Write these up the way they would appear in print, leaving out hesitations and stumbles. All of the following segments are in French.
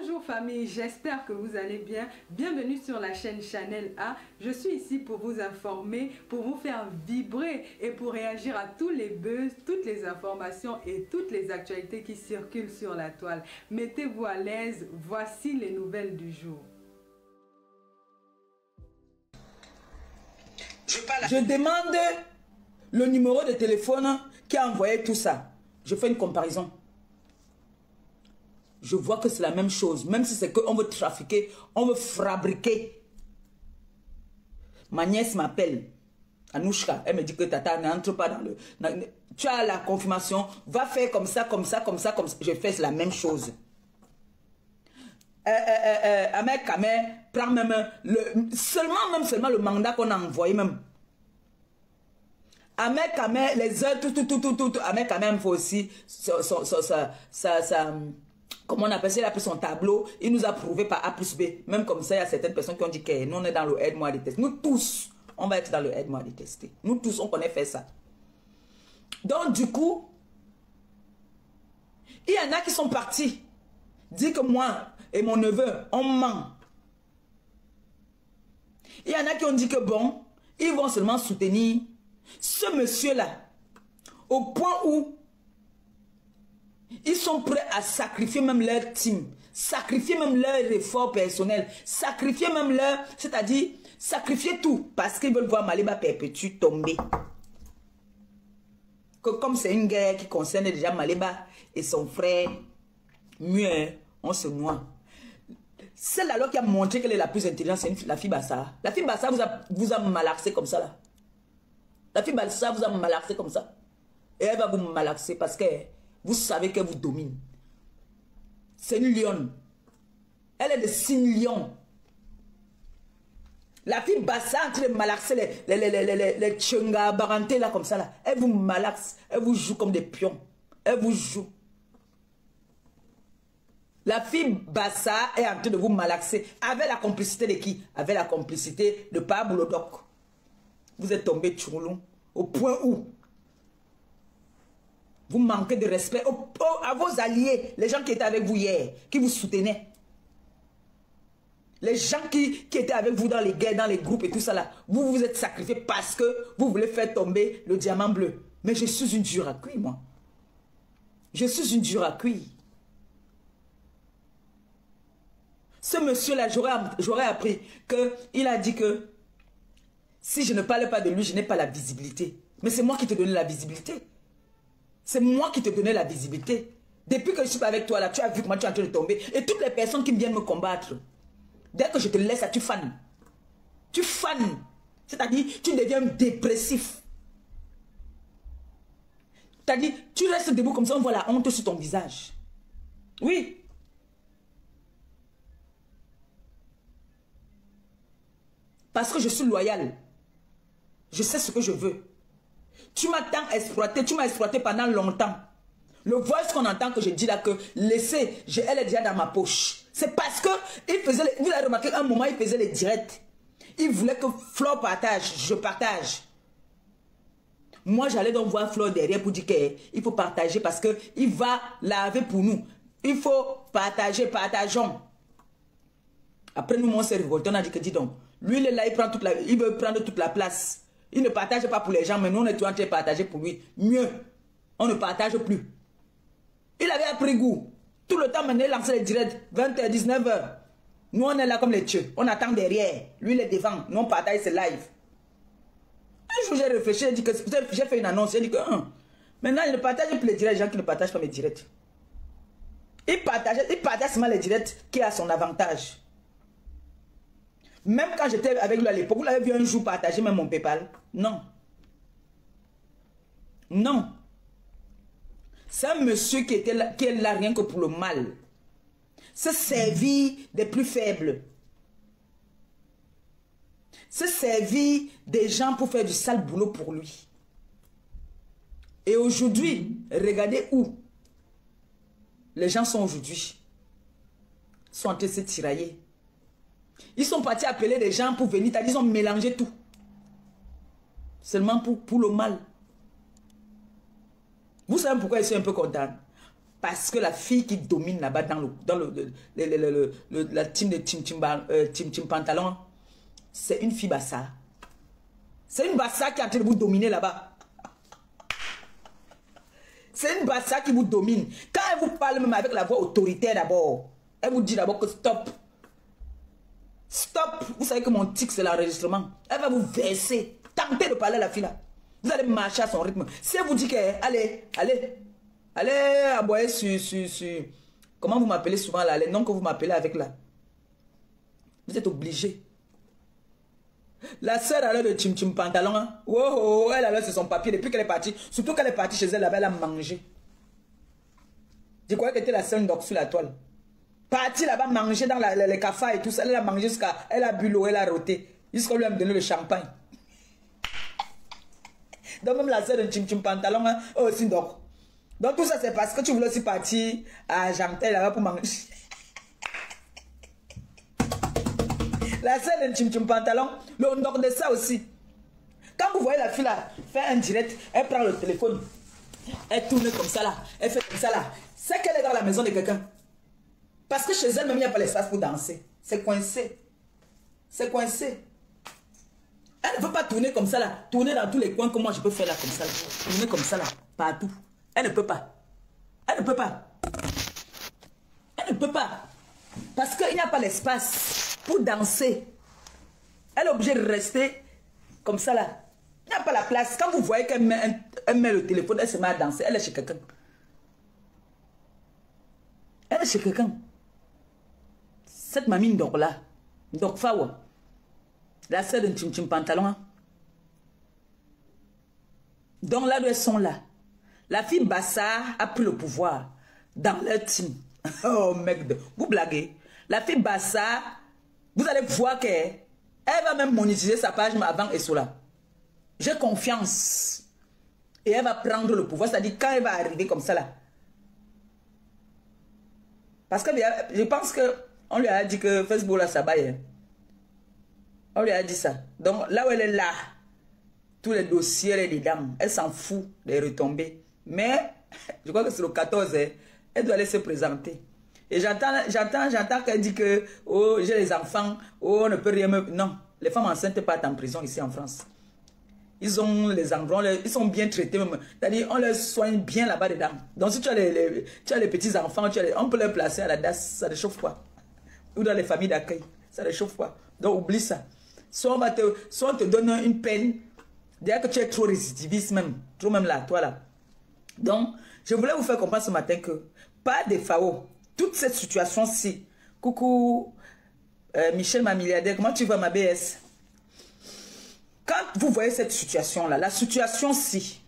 Bonjour famille, j'espère que vous allez bien. Bienvenue sur la chaîne Chanel A. Je suis ici pour vous informer, pour vous faire vibrer et pour réagir à tous les buzz, toutes les informations et toutes les actualités qui circulent sur la toile. Mettez-vous à l'aise, voici les nouvelles du jour. Je demande le numéro de téléphone qui a envoyé tout ça. Je fais une comparaison. Je vois que c'est la même chose. Même si c'est qu'on veut trafiquer, on veut fabriquer. Ma nièce m'appelle. Anouchka, elle me dit que Tata n'entre pas dans le... Tu as la confirmation. Va faire comme ça, comme ça, comme ça, comme ça. Je fais la même chose. Ahmed Kamer prend même seulement le mandat qu'on a envoyé même. Ahmed Kamer, les heures, tout. Ahmed Kamer faut aussi comment on appelle ça, il a pris son tableau, il nous a prouvé par A plus B. Même comme ça, il y a certaines personnes qui ont dit que nous on est dans le aide-moi à détester. Nous tous, on va être dans le aide-moi à détester. Nous tous, on connaît faire ça. Donc du coup, il y en a qui sont partis. Dit que moi et mon neveu, on ment. Il y en a qui ont dit que bon, ils vont seulement soutenir ce monsieur-là. Au point où ils sont prêts à sacrifier même leur team, sacrifier même leur effort personnel, sacrifier même leur... C'est-à-dire, sacrifier tout parce qu'ils veulent voir Maliba Perpétue tomber. Que comme c'est une guerre qui concerne déjà Maliba et son frère, mieux, on se noie. Celle alors qui a montré qu'elle est la plus intelligente, c'est la fille Bassa. La fille Bassa vous a malaxé comme ça là. La fille Bassa vous a malaxé comme ça. Et elle va vous malaxer parce que vous savez qu'elle vous domine. C'est une lionne. Elle est de signe lion. La fille Bassa en train de malaxer les tchenga barantés là comme ça là. Elle vous malaxe. Elle vous joue comme des pions. Elle vous joue. La fille Bassa est en train de vous malaxer. Avec la complicité de qui? Avec la complicité de Paboulodok. Vous êtes tombé tchoulou. Au point où vous manquez de respect à vos alliés, les gens qui étaient avec vous hier, qui vous soutenaient. Les gens qui étaient avec vous dans les guerres, dans les groupes et tout ça là. Vous vous êtes sacrifiés parce que vous voulez faire tomber le diamant bleu. Mais je suis une dure à cuire, moi. Je suis une dure à cuire. Ce monsieur-là, j'aurais appris qu'il a dit que si je ne parlais pas de lui, je n'ai pas la visibilité. Mais c'est moi qui te donnais la visibilité. C'est moi qui te donnais la visibilité. Depuis que je suis pas avec toi là, tu as vu comment tu es en train de tomber. Et toutes les personnes qui viennent me combattre, dès que je te laisse, tu fanes. Tu fanes. C'est-à-dire, tu deviens dépressif. C'est-à-dire, tu restes debout comme ça, on voit la honte sur ton visage. Oui. Parce que je suis loyal. Je sais ce que je veux. Tu m'as tant exploité, tu m'as exploité pendant longtemps. Le voice qu'on entend que je dis là que laissez, elle est déjà dans ma poche. C'est parce que il faisait, vous avez remarqué, à un moment il faisait les directs. Il voulait que Flore partage, je partage. Moi j'allais donc voir Flore derrière pour dire qu'il faut partager parce qu'il va laver pour nous. Il faut partager, partageons. Après nous, on s'est révolté, on a dit que dis donc, lui il est là, il veut prendre toute la place. Il ne partage pas pour les gens, mais nous on est en train de partager pour lui. Mieux, on ne partage plus. Il avait appris goût. Tout le temps, maintenant, il lançait les directs, 20h, 19h. Nous on est là comme les tueux. On attend derrière. Lui il est devant. Nous on partage ses lives. Un jour j'ai réfléchi, j'ai fait une annonce. J'ai dit que maintenant il ne partage plus les directs, les gens qui ne partagent pas mes directs. Il partage seulement les directs qui a son avantage. Même quand j'étais avec lui à l'époque, vous l'avez vu un jour partager même mon PayPal? Non. Non. C'est un monsieur qui est là rien que pour le mal. Se servir des plus faibles. Se servir des gens pour faire du sale boulot pour lui. Et aujourd'hui, regardez où les gens sont aujourd'hui. Ils sont en train de se tirailler. Ils sont partis appeler des gens pour venir. Ils ont mélangé tout. Seulement pour le mal. Vous savez pourquoi ils sont un peu contents? Parce que la fille qui domine là-bas dans la team de Tim Pantalon, c'est une fille bassa. C'est une bassa qui est en train de vous dominer là-bas. C'est une bassa qui vous domine. Quand elle vous parle même avec la voix autoritaire d'abord, elle vous dit d'abord que stop. Stop. Vous savez que mon tic c'est l'enregistrement. Elle va vous verser. Tentez de parler à la fille là. Vous allez marcher à son rythme. Si elle vous dit que allez aboyer sur... Comment vous m'appelez souvent là? Les noms que vous m'appelez avec là. Vous êtes obligé. La sœur alors de Tim Pantalon, hein? Oh, elle alors c'est son papier depuis qu'elle est partie. Surtout qu'elle est partie chez elle là-bas, elle a mangé. Je croyais qu'elle était la seule donc sur la toile. Partie là-bas manger dans les cafards et tout ça. Elle a mangé jusqu'à... Elle a bu l'eau, elle a roté. Jusqu'à lui a donné le champagne. Donc même la sœur de Tim Pantalon, hein, aussi donc. Donc tout ça c'est parce que tu voulais aussi partir à Jantel là-bas pour manger. La sœur de Tim Pantalon, le nord de ça aussi. Quand vous voyez la fille là, faire un direct, elle prend le téléphone. Elle tourne comme ça là, elle fait comme ça là. C'est qu'elle est dans la maison de quelqu'un. Parce que chez elle même il n'y a pas l'espace pour danser. C'est coincé. C'est coincé. Elle ne peut pas tourner comme ça là. Tourner dans tous les coins que moi je peux faire là comme ça là. Tourner comme ça là. Partout. Elle ne peut pas. Elle ne peut pas. Elle ne peut pas. Parce qu'il n'y a pas l'espace pour danser. Elle est obligée de rester comme ça là. Il n'y a pas la place. Quand vous voyez qu'elle met le téléphone, elle se met à danser. Elle est chez quelqu'un. Elle est chez quelqu'un. Cette mamie donc là. Donc Fawa. La sœur de Tim Pantalon. Hein? Donc là où elles sont là. La fille Bassa a pris le pouvoir dans leur team. Oh mec, vous blaguez. La fille Bassa, vous allez voir qu'elle va même monétiser sa page avant Essola. J'ai confiance. Et elle va prendre le pouvoir. C'est-à-dire quand elle va arriver comme ça là. Parce que je pense qu'on lui a dit que Facebook là ça baille. On lui a dit ça. Donc là où elle est là, tous les dossiers, elle est dedans. Elle s'en fout des retombées. Mais, je crois que c'est le 14, elle doit aller se présenter. Et j'entends qu'elle dit que, oh, j'ai les enfants, oh, on ne peut rien me... Non, les femmes enceintes partent en prison ici en France. Ils ont les enfants, ils sont bien traités même. C'est-à-dire, on les soigne bien là-bas dedans. Donc si tu as les petits enfants, on peut les placer à la DAS, ça ne chauffe pas. Ou dans les familles d'accueil, ça ne chauffe pas. Donc oublie ça. Soit on te donne une peine, déjà que tu es trop récidiviste même, trop même là, toi là. Donc, je voulais vous faire comprendre ce matin que, pas de FAO, toute cette situation-ci, coucou Michel ma milliardaire, comment tu vas ma BS? Quand vous voyez cette situation-là, la situation-ci,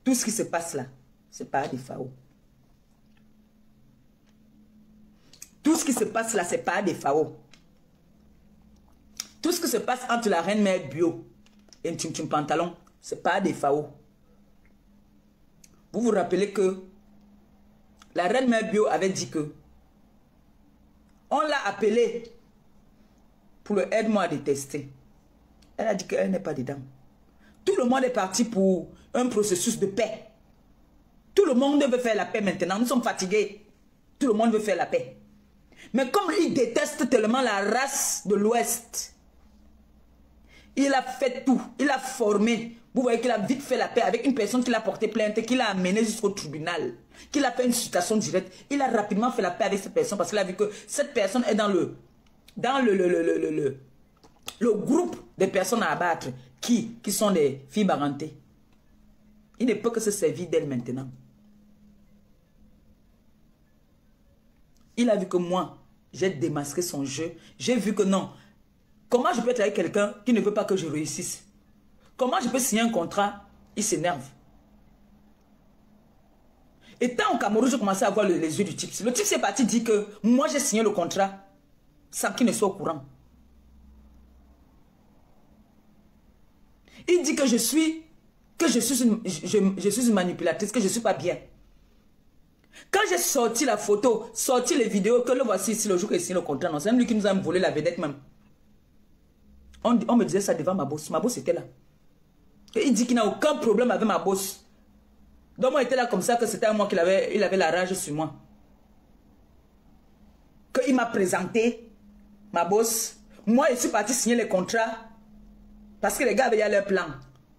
tout ce qui se passe là, c'est pas des FAO. Tout ce qui se passe là, c'est pas des FAO. Tout ce qui se passe entre la reine mère bio et Tim Pantalon, c'est pas des FAO. Vous vous rappelez que la reine mère bio avait dit que on l'a appelée pour le aide-moi à détester. Elle a dit qu'elle n'est pas dedans. Tout le monde est parti pour un processus de paix. Tout le monde veut faire la paix maintenant. Nous sommes fatigués. Tout le monde veut faire la paix. Mais comme il déteste tellement la race de l'Ouest, il a fait tout. Il a formé. Vous voyez qu'il a vite fait la paix avec une personne qui l'a porté plainte, qui l'a amené jusqu'au tribunal, qu'il a fait une citation directe. Il a rapidement fait la paix avec cette personne parce qu'il a vu que cette personne est dans le groupe des personnes à abattre qui sont des filles barantées. Il ne peut que se servir d'elle maintenant. Il a vu que moi, j'ai démasqué son jeu. J'ai vu que non. Comment je peux être avec quelqu'un qui ne veut pas que je réussisse? Comment je peux signer un contrat? Il s'énerve. Et tant au Cameroun, je commençais à voir les yeux du type. Le type s'est parti dire que moi j'ai signé le contrat sans qu'il ne soit au courant. Il dit que je suis une manipulatrice, que je ne suis pas bien. Quand j'ai sorti la photo, sorti les vidéos, que le voici ici le jour qu'il a signé le contrat, non, c'est même lui qui nous a volé la vedette même. On me disait ça devant ma boss. Ma boss était là. Et il dit qu'il n'a aucun problème avec ma boss. Donc moi, j'étais là comme ça, que c'était moi qu'il avait, il avait la rage sur moi. Qu'il m'a présenté, ma boss. Moi, je suis parti signer les contrats. Parce que les gars avaient leur plan.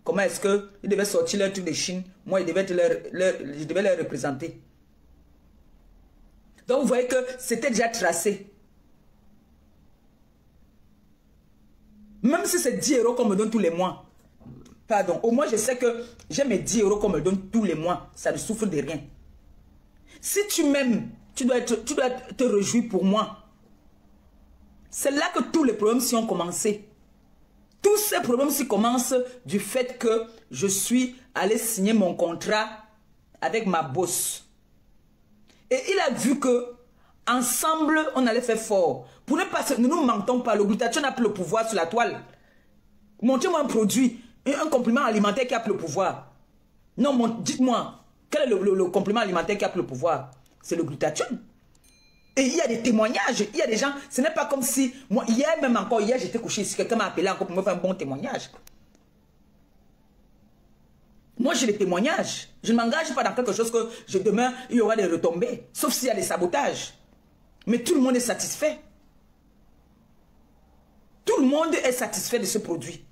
Comment est-ce qu'ils devaient sortir leur truc de Chine. Moi, je devais leur représenter. Donc, vous voyez que c'était déjà tracé. Même si c'est 10 € qu'on me donne tous les mois. Pardon, au moins je sais que j'ai mes 10 € qu'on me donne tous les mois. Ça ne souffre de rien. Si tu m'aimes, tu dois te réjouir pour moi. C'est là que tous les problèmes s'y ont commencé. Tous ces problèmes s'y commencent du fait que je suis allé signer mon contrat avec ma boss. Et il a vu que ensemble, on allait faire fort. Pour ne pas, ne nous mentons pas, le glutathione n'a plus le pouvoir sur la toile. Montrez-moi un produit, un complément alimentaire qui a plus le pouvoir. Non, dites-moi, quel est le complément alimentaire qui a plus le pouvoir? C'est le glutathione. Et il y a des témoignages, il y a des gens, ce n'est pas comme si, moi, hier même encore, hier j'étais couché ici, quelqu'un m'a appelé encore pour me faire un bon témoignage. Moi j'ai des témoignages, je ne m'engage pas dans quelque chose que demain il y aura des retombées, sauf s'il y a des sabotages. Mais tout le monde est satisfait. Tout le monde est satisfait de ce produit.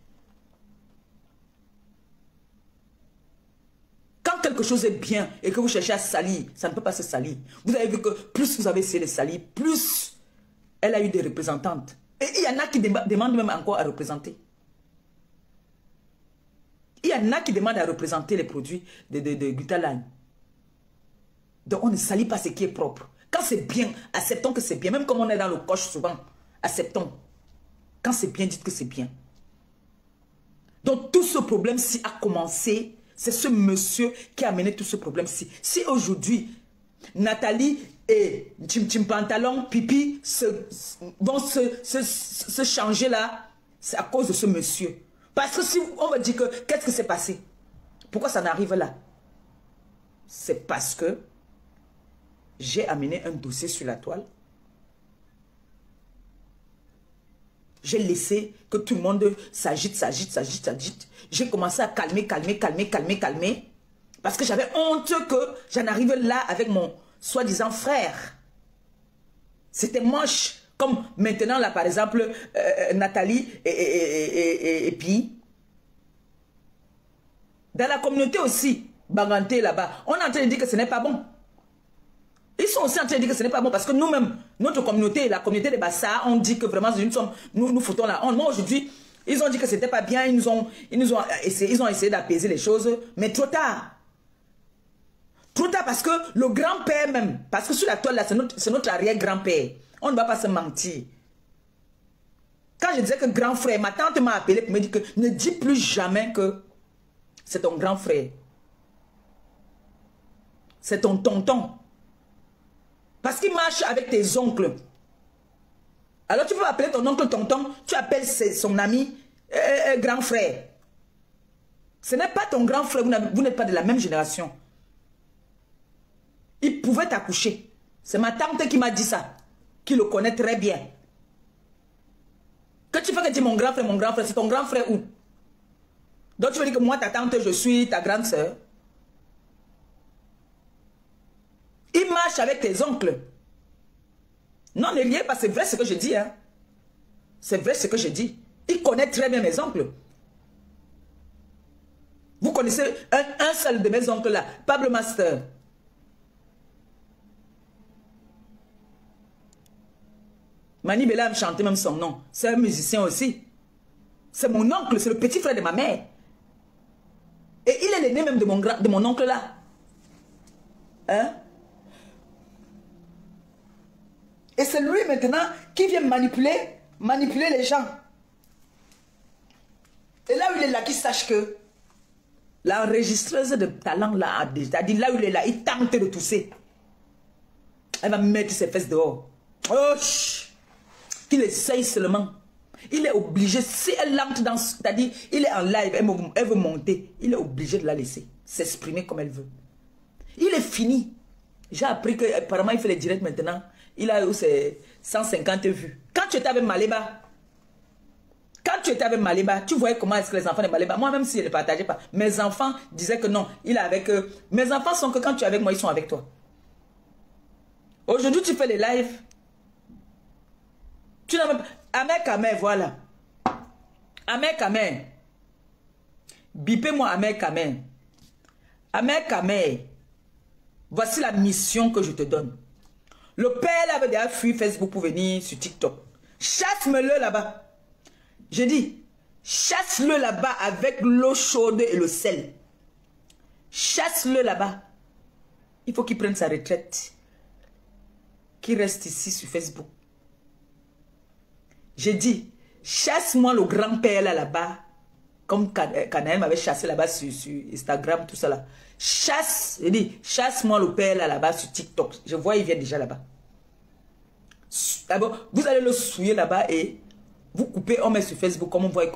Quand quelque chose est bien et que vous cherchez à salir, ça ne peut pas se salir. Vous avez vu que plus vous avez essayé de salir, plus elle a eu des représentantes. Et il y en a qui demandent même encore à représenter. Il y en a qui demandent à représenter les produits de Gutaline. Donc on ne salit pas ce qui est propre. Quand c'est bien, acceptons que c'est bien. Même comme on est dans le coche souvent, acceptons. Quand c'est bien, dites que c'est bien. Donc tout ce problème-ci a commencé. C'est ce monsieur qui a amené tout ce problème-ci. Si aujourd'hui, Nathalie et Tim Pantalon, Pipi vont se changer là, c'est à cause de ce monsieur. Parce que si on va dire que, qu'est-ce qui s'est passé? Pourquoi ça n'arrive là? C'est parce que j'ai amené un dossier sur la toile. J'ai laissé que tout le monde s'agite. J'ai commencé à calmer. Parce que j'avais honte que j'en arrive là avec mon soi-disant frère. C'était moche. Comme maintenant, là, par exemple, Nathalie et puis. Dans la communauté aussi, Banganté là-bas, on est en train de dire que ce n'est pas bon. Ils sont aussi en train de dire que ce n'est pas bon parce que nous-mêmes, notre communauté, la communauté des Bassa, on dit que vraiment nous foutons la honte. Moi aujourd'hui, ils ont dit que c'était pas bien, ils ont essayé d'apaiser les choses, mais trop tard. Trop tard parce que le grand-père même, parce que sur la toile là, c'est notre arrière-grand-père. On ne va pas se mentir. Quand je disais que grand frère, ma tante m'a appelé pour me dire que ne dis plus jamais que c'est ton grand frère. C'est ton tonton. Parce qu'il marche avec tes oncles. Alors tu peux appeler ton oncle tonton, tu appelles son ami grand frère. Ce n'est pas ton grand frère, vous n'êtes pas de la même génération. Il pouvait t'accoucher. C'est ma tante qui m'a dit ça, qui le connaît très bien. Que tu fais que tu dis mon grand frère, c'est ton grand frère où? Donc tu veux dire que moi, ta tante, je suis ta grande soeur. Il marche avec tes oncles. Non, ne riez pas, c'est vrai ce que je dis. Hein. C'est vrai ce que je dis. Il connaît très bien mes oncles. Vous connaissez un seul de mes oncles là, Pablo Master. Mani Bella me chantait même son nom. C'est un musicien aussi. C'est mon oncle, c'est le petit frère de ma mère. Et il est l'aîné même de mon oncle là. Hein? Et c'est lui maintenant qui vient manipuler les gens. Et là où il est là, qu'il sache que l'enregistreuse de talent là a déjà dit, là où il est là, il tente de tousser. Elle va mettre ses fesses dehors. Oh, qu'il essaye seulement. Il est obligé, si elle entre dans, c'est-à-dire, il est en live, elle veut monter, il est obligé de la laisser s'exprimer comme elle veut. Il est fini. J'ai appris qu'apparemment il fait les directs maintenant. Il a eu ses 150 vues. Quand tu étais avec Maléba, Quand tu étais avec Maliba, tu voyais comment est-ce que les enfants de Maliba, moi même si je ne partageais pas, mes enfants disaient que non, il est avec eux. Mes enfants sont que quand tu es avec moi, ils sont avec toi. Aujourd'hui, tu fais les lives. Tu n'as même pas... Ahmed, voilà. Ahmed. Bipez-moi Ahmed. Ahmed, voici la mission que je te donne. Le père avait déjà fui Facebook pour venir sur TikTok. Chasse-le là-bas. Je dis, chasse-le là-bas avec l'eau chaude et le sel. Chasse-le là-bas. Il faut qu'il prenne sa retraite. Qu'il reste ici sur Facebook. J'ai dit, chasse-moi le grand-père là-bas. Comme Canaël m'avait chassé là-bas sur Instagram, tout ça là. J'ai dit, chasse-moi le père là-bas sur TikTok. Je vois, il vient déjà là-bas. D'abord, vous allez le souiller là-bas et vous coupez, on met sur Facebook, on voit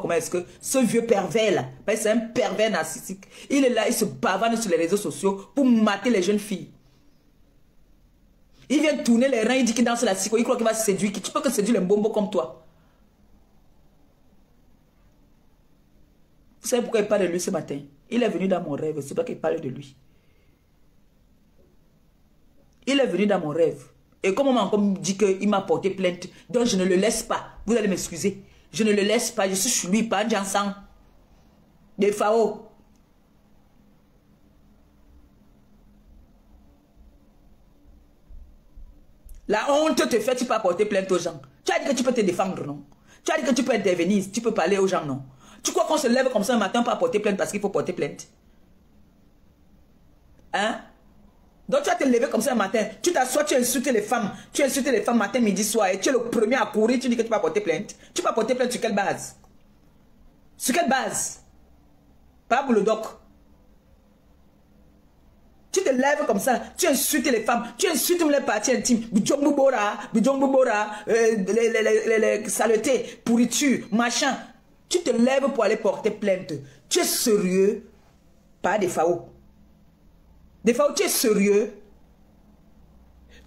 comment est-ce que ce vieux pervers là, parce que c'est un pervers narcissique, il est là, il se bavane sur les réseaux sociaux pour mater les jeunes filles. Il vient tourner les reins, il dit qu'il danse la psycho, il croit qu'il va se séduire, tu peux que séduire les bombos comme toi. Vous savez pourquoi il parle de lui ce matin? Il est venu dans mon rêve, c'est pas qu'il parle de lui. Il est venu dans mon rêve. Et comme on m'a encore dit qu'il m'a porté plainte, donc je ne le laisse pas. Vous allez m'excuser. Je ne le laisse pas, je suis sur lui, pas ensemble. Des FAO. La honte te fait, tu peux porter plainte aux gens. Tu as dit que tu peux te défendre, non? Tu as dit que tu peux intervenir, tu peux parler aux gens, non? Tu crois qu'on se lève comme ça un matin pour porter plainte parce qu'il faut porter plainte? Hein? Donc tu vas te lever comme ça un matin, tu t'assois, tu insultes les femmes matin, midi, soir, et tu es le premier à courir, tu dis que tu vas porter plainte. Tu vas porter plainte sur quelle base? Sur quelle base? Pas pour le doc. Tu te lèves comme ça, tu insultes les femmes, tu insultes les parties intimes, les saletés, pourritures, machin. Tu te lèves pour aller porter plainte. Tu es sérieux? Pas des FAO. Des fois où tu es sérieux,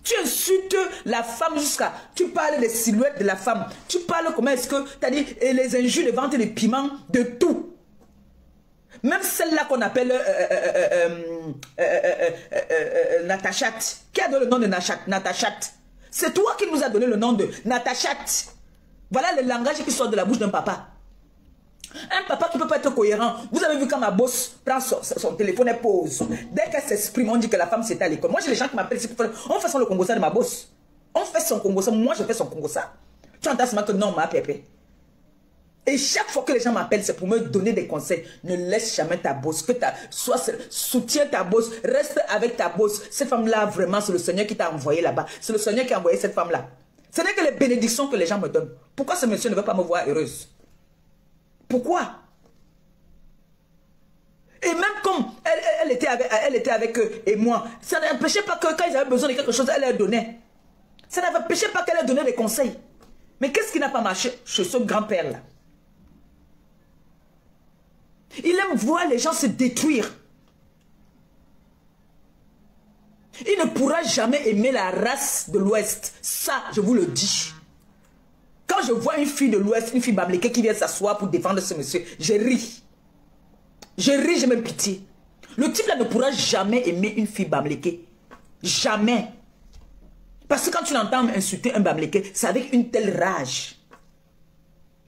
tu insultes la femme jusqu'à... Tu parles des silhouettes de la femme. Tu parles comment est-ce que... Tu as dit les injures, les ventes, les piments, de tout. Même celle-là qu'on appelle Natachat. Qui a donné le nom de Natachat? C'est toi qui nous as donné le nom de Natachat. Voilà le langage qui sort de la bouche d'un papa. Un papa qui ne peut pas être cohérent. Vous avez vu quand ma bosse prend son téléphone et pose. Dès qu'elle s'exprime, on dit que la femme c'était à l'école. Moi j'ai les gens qui m'appellent. On fait le Congo ça de ma bosse. On fait son Congo ça. Moi je fais son Congo ça. Tu entends seulement que non, ma pépé. Et chaque fois que les gens m'appellent, c'est pour me donner des conseils. Ne laisse jamais ta bosse. Soutiens ta bosse. Reste avec ta bosse. Cette femme-là, vraiment, c'est le Seigneur qui t'a envoyé là-bas. C'est le Seigneur qui a envoyé cette femme-là. Ce n'est que les bénédictions que les gens me donnent. Pourquoi ce monsieur ne veut pas me voir heureuse? Pourquoi? Et même comme elle était avec eux et moi, ça n'empêchait pas que quand ils avaient besoin de quelque chose, elle leur donnait. Ça n'empêchait pas qu'elle leur donnait des conseils. Mais qu'est-ce qui n'a pas marché chez ce grand-père-là? Il aime voir les gens se détruire. Il ne pourra jamais aimer la race de l'Ouest. Ça, je vous le dis. Quand je vois une fille de l'Ouest, une fille bamlékée qui vient s'asseoir pour défendre ce monsieur, je ris. Je ris, j'ai même pitié. Le type là ne pourra jamais aimer une fille bamlékée. Jamais. Parce que quand tu l'entends insulter un bamléké, c'est avec une telle rage.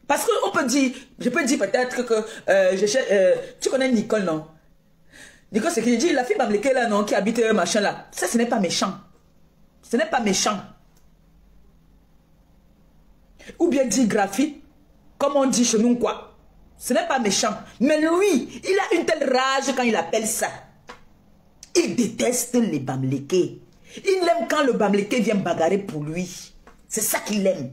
Parce qu'on peut dire, je peux dire peut-être que tu connais Nicole, non? Nicole, c'est qu'il dit, la fille bamléké là, non, qui habite machin là, ça ce n'est pas méchant. Ce n'est pas méchant. Ou bien dit graphie, comme on dit chez nous quoi. Ce n'est pas méchant. Mais lui, il a une telle rage quand il appelle ça. Il déteste les bamlékés. Il aime quand le bamléké vient bagarrer pour lui. C'est ça qu'il aime.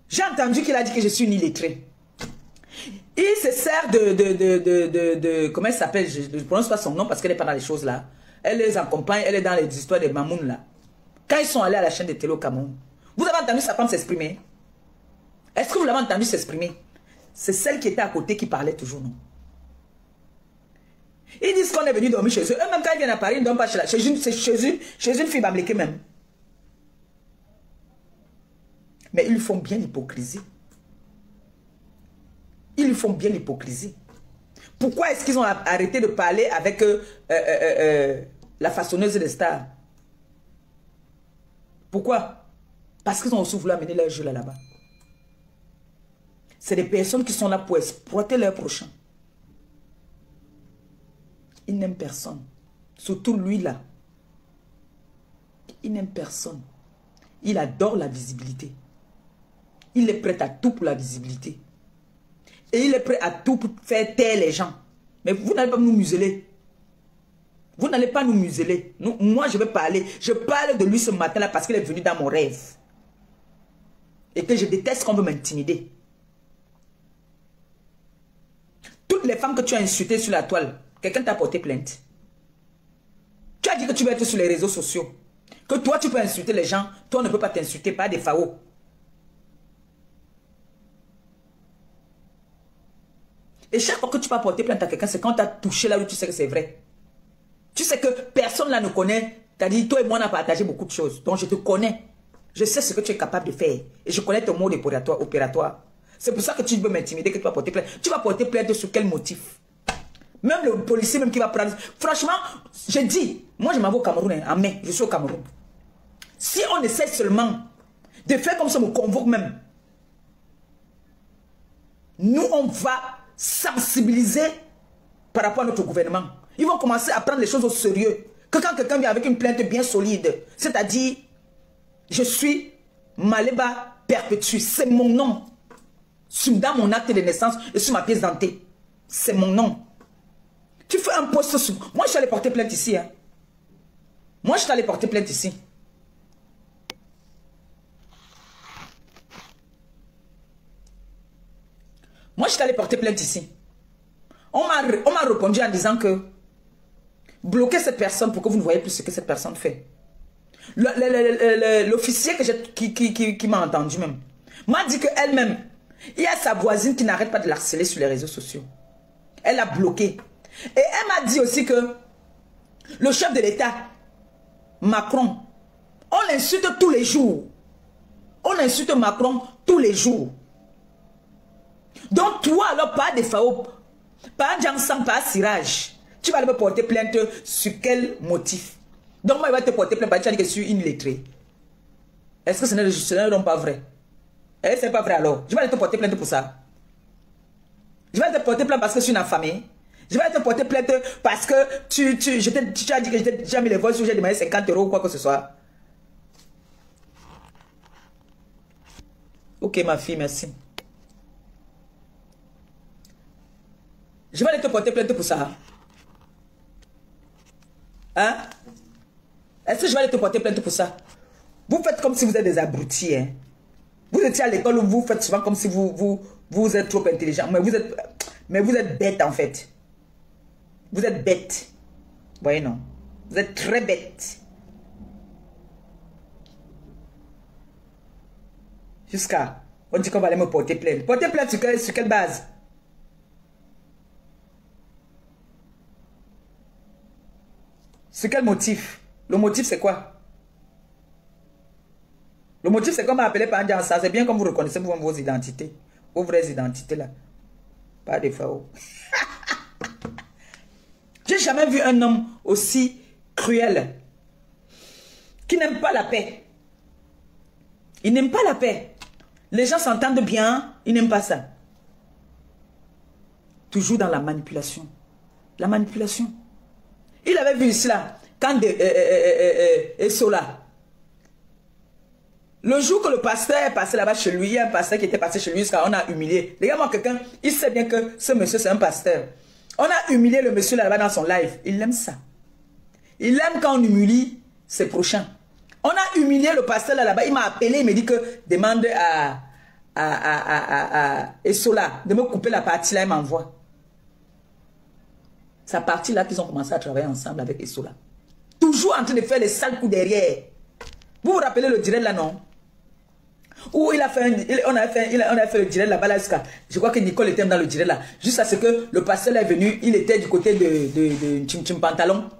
J'ai entendu qu'il a dit que je suis une illettrée. Il se sert comment elle s'appelle? Je ne prononce pas son nom parce qu'elle n'est pas dans les choses là. Elle les accompagne, elle est dans les histoires des Mamoun là. Quand ils sont allés à la chaîne de télé au Cameroun, vous avez entendu sa femme s'exprimer? Est-ce que vous l'avez entendu s'exprimer? C'est celle qui était à côté qui parlait toujours, non? Ils disent qu'on est venu dormir chez eux. Eux, même quand ils viennent à Paris, ils ne dorment pas chez une fille bamlékée même. Mais ils font bien l'hypocrisie. Ils font bien l'hypocrisie. Pourquoi est-ce qu'ils ont arrêté de parler avec la façonneuse des stars? Pourquoi? Parce qu'ils ont aussi voulu amener leur jeu là-bas. C'est des personnes qui sont là pour exploiter leur prochain. Ils n'aiment personne. Surtout lui là. Il n'aime personne. Il adore la visibilité. Il est prêt à tout pour la visibilité. Et il est prêt à tout pour faire taire les gens. Mais vous n'allez pas nous museler. Vous n'allez pas nous museler. Moi, je vais parler. Je parle de lui ce matin-là parce qu'il est venu dans mon rêve. Et que je déteste qu'on veut m'intimider. Toutes les femmes que tu as insultées sur la toile, quelqu'un t'a porté plainte. Tu as dit que tu vas être sur les réseaux sociaux. Que toi, tu peux insulter les gens. Toi, on ne peut pas t'insulter, pas des FAO. Et chaque fois que tu vas porter plainte à quelqu'un, c'est quand tu as touché là où tu sais que c'est vrai. Tu sais que personne là ne connaît. Tu as dit, toi et moi, on a partagé beaucoup de choses. Donc, je te connais. Je sais ce que tu es capable de faire. Et je connais ton mode opératoire. C'est pour ça que tu veux m'intimider, que tu vas porter plainte. Tu vas porter plainte sur quel motif? Même le policier même qui va prendre... Franchement, j'ai dit, moi je m'en vais au Cameroun, hein, en mai, je suis au Cameroun. Si on essaie seulement de faire comme ça, me convoque même, nous on va sensibiliser par rapport à notre gouvernement. Ils vont commencer à prendre les choses au sérieux. Que quand quelqu'un vient avec une plainte bien solide, c'est-à-dire, je suis Maleba Perpétue, c'est mon nom. Dans mon acte de naissance et sur ma pièce d'identité. C'est mon nom. Tu fais un poste sur... Moi, je suis allé porter plainte ici. Hein. Moi, je suis allé porter plainte ici. Moi, je suis allé porter plainte ici. On m'a répondu en disant que bloquez cette personne pour que vous ne voyez plus ce que cette personne fait. L'officier qui m'a entendu même m'a dit qu'elle-même, il y a sa voisine qui n'arrête pas de l'harceler sur les réseaux sociaux. Elle l'a bloqué. Et elle m'a dit aussi que le chef de l'État, Macron, on l'insulte tous les jours. On insulte Macron tous les jours. Donc toi, alors, pas de FAO, pas Djansang, pas Siraj, tu vas me porter plainte sur quel motif? Donc moi, il va te porter plainte parce que tu as dit que je suis illettré. Est-ce que ce n'est donc pas vrai? Eh, c'est pas vrai alors. Je vais aller te porter plainte pour ça. Je vais te porter plainte parce que je suis une affamée. Je vais te porter plainte parce que tu as dit que j'ai déjà mis les vols sur j'ai demandé 50 € ou quoi que ce soit. Ok ma fille, merci. Je vais aller te porter plainte pour ça. Hein? Est-ce que je vais aller te porter plainte pour ça? Vous faites comme si vous êtes des abrutis. Hein? Vous étiez à l'école où vous faites souvent comme si vous êtes trop intelligent. Mais vous êtes bête en fait. Vous êtes bête. Vous voyez non? Vous êtes très bête. Jusqu'à... On dit qu'on va aller me porter plainte. Porter plainte sur quelle base? Sur quel motif? Le motif c'est quoi? Le motif c'est qu'on m'a appelé par un ça. C'est bien comme vous reconnaissez vos identités. Vos vraies identités là. Pas des FAO. J'ai jamais vu un homme aussi cruel. Qui n'aime pas la paix. Il n'aime pas la paix. Les gens s'entendent bien. Ils n'aiment pas ça. Toujours dans la manipulation. La manipulation. Il avait vu cela. Quand Esola. Le jour que le pasteur est passé là-bas chez lui, il y a un pasteur qui était passé chez lui jusqu'à on a humilié. Regarde-moi quelqu'un, il sait bien que ce monsieur c'est un pasteur. On a humilié le monsieur là-bas dans son live. Il aime ça. Il aime quand on humilie ses prochains. On a humilié le pasteur là-bas. Il m'a appelé, il me dit que demande à Esola de me couper la partie là, il m'envoie. C'est à partir là qu'ils ont commencé à travailler ensemble avec Esola. Toujours en train de faire les sales coups derrière. Vous vous rappelez le direct là, non? Où il a fait on a fait le direct là-bas là jusqu'à... Je crois que Nicole était dans le direct là. Juste à ce que le pasteur est venu, il était du côté de Chim Chim Pantalon.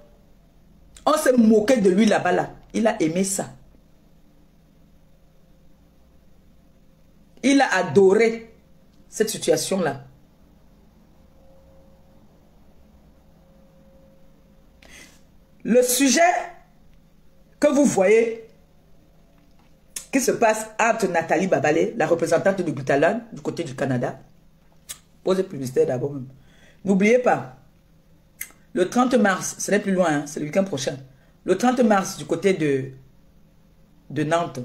On s'est moqué de lui là-bas là. Il a aimé ça. Il a adoré cette situation-là. Le sujet que vous voyez qui se passe entre Nathalie Babalé, la représentante de Glutalan du côté du Canada, posez publicité d'abord même. N'oubliez pas, le 30 mars, ce n'est plus loin, hein, c'est le week-end prochain. Le 30 mars du côté de Nantes,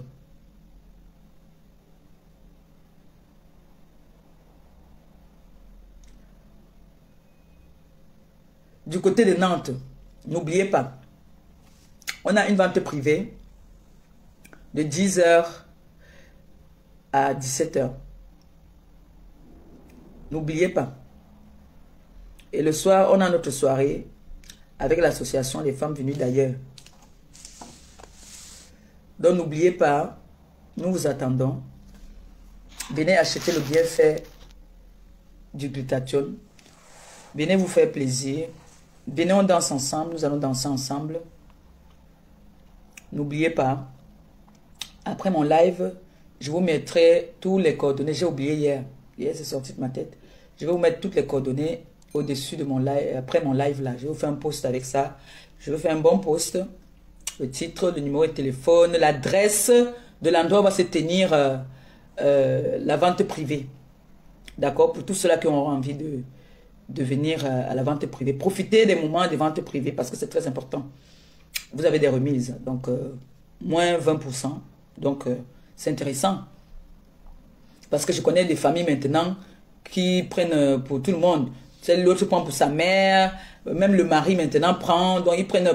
n'oubliez pas, on a une vente privée de 10h à 17h. N'oubliez pas. Et le soir, on a notre soirée avec l'association des femmes venues d'ailleurs. Donc n'oubliez pas, nous vous attendons. Venez acheter le bienfait du glutathione. Venez vous faire plaisir. Venez, on danse ensemble. Nous allons danser ensemble. N'oubliez pas, après mon live, je vous mettrai tous les coordonnées. J'ai oublié hier. Hier, c'est sorti de ma tête. Je vais vous mettre toutes les coordonnées au-dessus de mon live. Après mon live là, je vais vous faire un post avec ça. Je vais faire un bon post. Le titre, le numéro de téléphone, l'adresse de l'endroit où va se tenir la vente privée. D'accord? Pour tous ceux-là qui auront envie de venir à la vente privée. Profitez des moments de vente privée parce que c'est très important. Vous avez des remises. Donc, moins 20%. Donc, c'est intéressant. Parce que je connais des familles maintenant qui prennent pour tout le monde. L'autre prend pour sa mère. Même le mari maintenant prend. Donc, ils prennent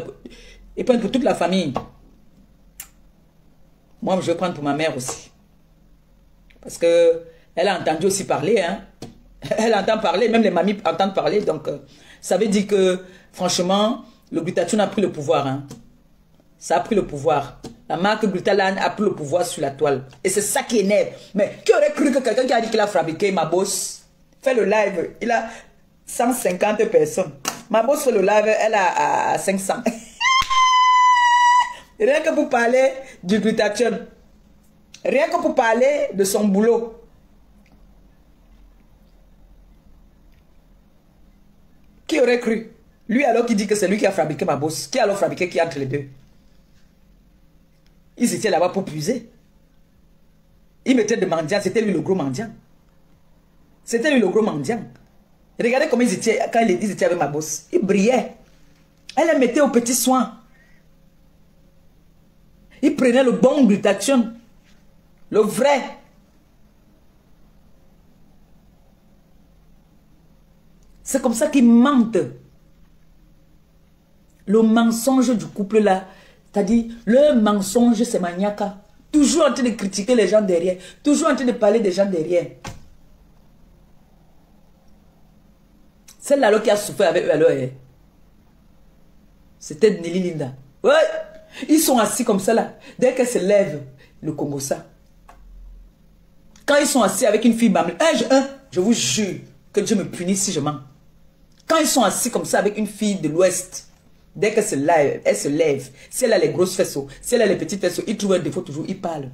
pour toute la famille. Moi, je vais prendre pour ma mère aussi. Parce que elle a entendu aussi parler. Hein. Elle entend parler. Même les mamies entendent parler. Donc, ça veut dire que, franchement, le glutathione a pris le pouvoir. Hein. Ça a pris le pouvoir. La marque Glutalan a pris le pouvoir sur la toile. Et c'est ça qui énerve. Mais qui aurait cru que quelqu'un qui a dit qu'il a fabriqué ma boss fait le live. Il a 150 personnes. Ma boss fait le live, elle a 500. Rien que pour parler du glutathione. Rien que pour parler de son boulot. Qui aurait cru? Lui alors qui dit que c'est lui qui a fabriqué ma boss. Qui a alors fabriqué qui entre les deux? Ils étaient là-bas pour puiser. Ils mettaient des mendiants. C'était lui le gros mendiant. C'était lui le gros mendiant. Regardez comment ils étaient quand ils étaient avec ma boss. Ils brillaient. Elle les mettait aux petits soins. Ils prenaient le bon glutathione. Le vrai. C'est comme ça qu'ils mentent. Le mensonge du couple là. C'est-à-dire, le mensonge, c'est maniaca. Toujours en train de critiquer les gens derrière. Toujours en train de parler des gens derrière. Celle-là qui a souffert avec eux alors. C'était Nelly Linda. Ouais. Ils sont assis comme ça là. Dès qu'elle se lève, le Congo ça. Quand ils sont assis avec une fille mamelle, je vous jure que Dieu me punisse si je mens. Quand ils sont assis comme ça avec une fille de l'Ouest, dès qu'elle se lève, si elle a les grosses faisceaux, si elle a les petites faisceaux, il trouve un défaut toujours, il parle.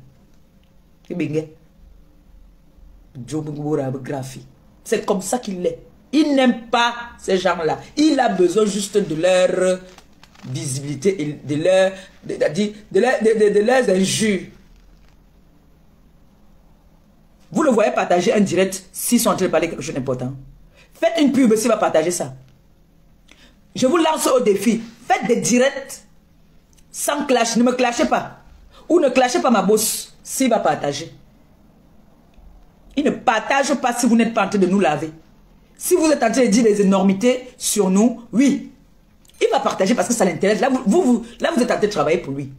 C'est comme ça qu'il est. Il n'aime pas ces gens-là. Il a besoin juste de leur visibilité et de leurs injures. Vous le voyez partager un direct s'ils sont en train de parler quelque chose d'important. Faites une pub s'il va partager ça. Je vous lance au défi. Faites des directs sans clash. Ne me clashez pas. Ou ne clashez pas ma boss s'il va partager. Il ne partage pas si vous n'êtes pas en train de nous laver. Si vous êtes en train de dire des énormités sur nous, oui. Il va partager parce que ça l'intéresse. Là, vous êtes en train de travailler pour lui.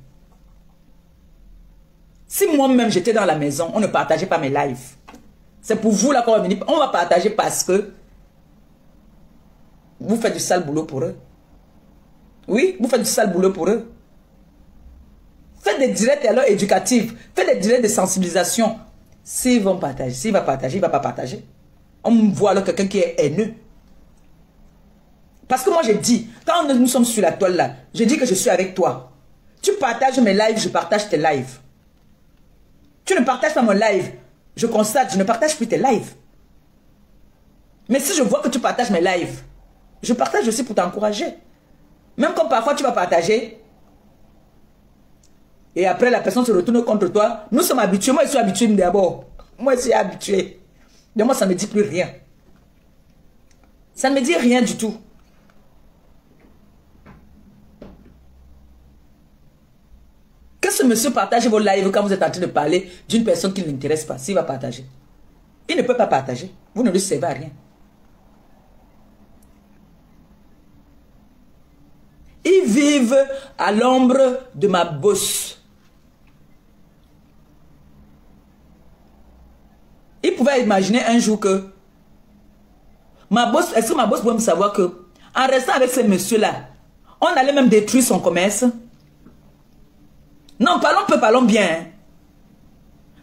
Si moi-même j'étais dans la maison, on ne partageait pas mes lives. C'est pour vous là qu'on va venir. On va partager parce que vous faites du sale boulot pour eux. Oui, vous faites du sale boulot pour eux. Faites des directs alors éducatifs. Faites des directs de sensibilisation. S'ils vont partager, s'il va partager, il ne va pas partager. On me voit alors quelqu'un qui est haineux. Parce que moi j'ai dit, quand nous sommes sur la toile là, je dis que je suis avec toi. Tu partages mes lives, je partage tes lives. Tu ne partages pas mon live. Je constate, je ne partage plus tes lives. Mais si je vois que tu partages mes lives, je partage aussi pour t'encourager. Même comme parfois tu vas partager, et après la personne se retourne contre toi. Nous sommes habitués, moi je suis habitué d'abord. Moi je suis habitué. De moi ça ne me dit plus rien. Ça ne me dit rien du tout. Que ce monsieur partage vos lives quand vous êtes en train de parler d'une personne qui ne l'intéresse pas, s'il va partager. Il ne peut pas partager. Vous ne lui servez à rien. Ils vivent à l'ombre de ma bosse. Ils pouvaient imaginer un jour que ma bosse, est-ce que ma bosse pouvait me savoir que en restant avec ce monsieur-là, on allait même détruire son commerce? Non, parlons peu, parlons bien. Hein.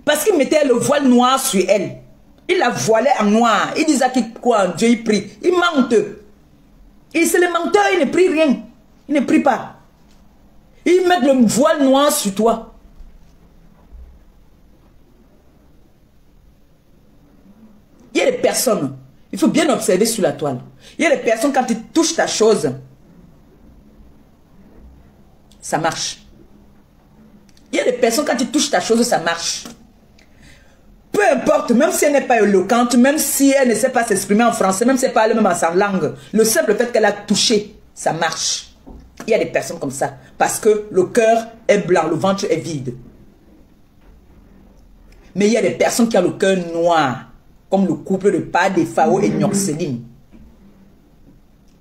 Parce qu'il mettait le voile noir sur elle. Il la voilait en noir. Il disait qu'il quoi, Dieu il prie. Il mente. Et c'est le menteur, il ne prie rien. Il ne prie pas. Il met le voile noir sur toi. Il y a des personnes, il faut bien observer sur la toile. Il y a des personnes, quand ils touchent ta chose, ça marche. Il y a des personnes, quand ils touchent ta chose, ça marche. Peu importe, même si elle n'est pas éloquente, même si elle ne sait pas s'exprimer en français, même si elle parle même en sa langue, le simple fait qu'elle a touché, ça marche. Il y a des personnes comme ça, parce que le cœur est blanc, le ventre est vide. Mais il y a des personnes qui ont le cœur noir, comme le couple de Pade, Fao et Nyorseline.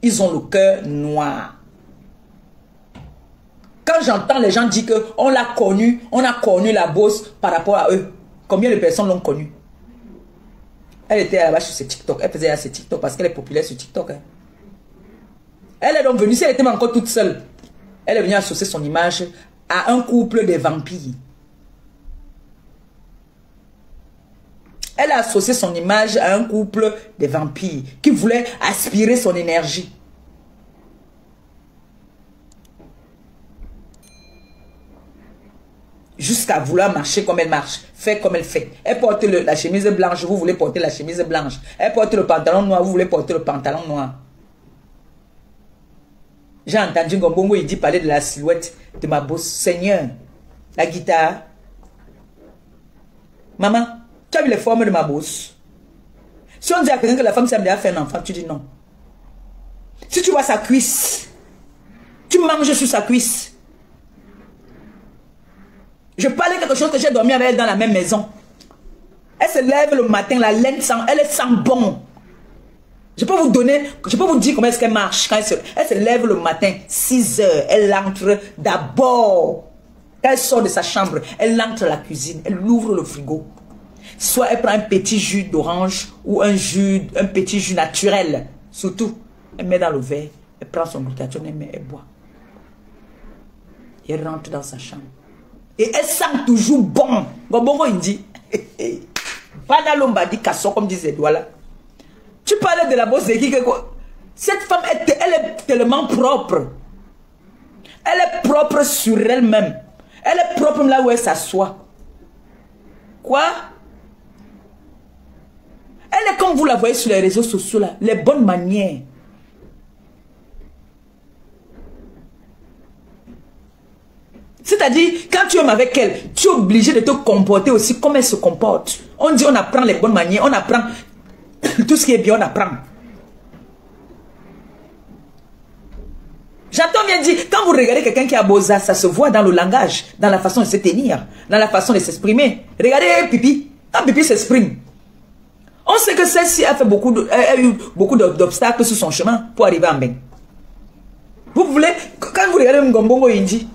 Ils ont le cœur noir. Quand j'entends les gens dire qu'on l'a connu, on a connu la bosse par rapport à eux. Combien de personnes l'ont connue? Elle était là-bas sur ses TikTok. Elle faisait ses TikTok parce qu'elle est populaire sur TikTok. Hein. Elle est donc venue, si elle était encore toute seule, elle est venue associer son image à un couple de vampires. Elle a associé son image à un couple de vampires qui voulait aspirer son énergie. Jusqu'à vouloir marcher comme elle marche, faire comme elle fait. Elle porte la chemise blanche, vous voulez porter la chemise blanche. Elle porte le pantalon noir, vous voulez porter le pantalon noir. J'ai entendu Ngombongo, il dit parler de la silhouette de ma bosse. Seigneur, la guitare. Maman, tu as vu les formes de ma bosse? Si on dit à quelqu'un que la femme s'aime bien faire un enfant, tu dis non. Si tu vois sa cuisse, tu manges sur sa cuisse. Je parlais quelque chose que j'ai dormi avec elle dans la même maison. Elle se lève le matin, la laine sent, elle sent bon. Je peux vous donner, je peux vous dire comment est-ce qu'elle marche. Quand elle se lève le matin, 6 heures, elle entre d'abord. Quand elle sort de sa chambre, elle entre à la cuisine, elle ouvre le frigo. Soit elle prend un petit jus d'orange ou un petit jus naturel. Surtout, elle met dans le verre, elle prend son glutathione, elle boit. Et elle rentre dans sa chambre. Et elle sent toujours bon. Bon, il dit, pas dans l'omba dit casson, comme disait Douala. Tu parlais de la bosse de qui? Cette femme, elle est tellement propre. Elle est propre sur elle-même. Elle est propre là où elle s'assoit. Quoi? Elle est comme vous la voyez sur les réseaux sociaux là. Les bonnes manières. C'est-à-dire, quand tu aimes avec elle, tu es obligé de te comporter aussi comme elle se comporte. On dit on apprend les bonnes manières, on apprend tout ce qui est bien, on apprend. J'entends bien dire, quand vous regardez quelqu'un qui a beau ça se voit dans le langage, dans la façon de se tenir, dans la façon de s'exprimer. Regardez Pipi, quand Pipi s'exprime, on sait que celle-ci a eu beaucoup d'obstacles sur son chemin pour arriver en bain. Vous voulez, quand vous regardez Ngombongo Indi,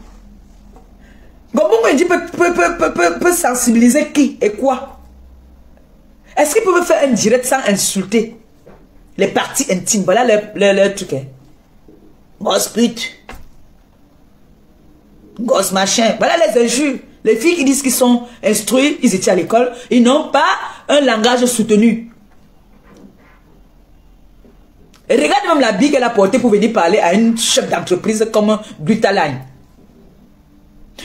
Ngombongo Indi peut sensibiliser qui et quoi? Est-ce qu'il peut faire un direct sans insulter les parties intimes? Voilà le truc. Hein. Gosse pute. Gosse machin. Voilà les injures. Les filles qui disent qu'ils sont instruits, ils étaient à l'école, ils n'ont pas un langage soutenu. Et regarde même la bille qu'elle a portée pour venir parler à une chef d'entreprise comme Brutaline.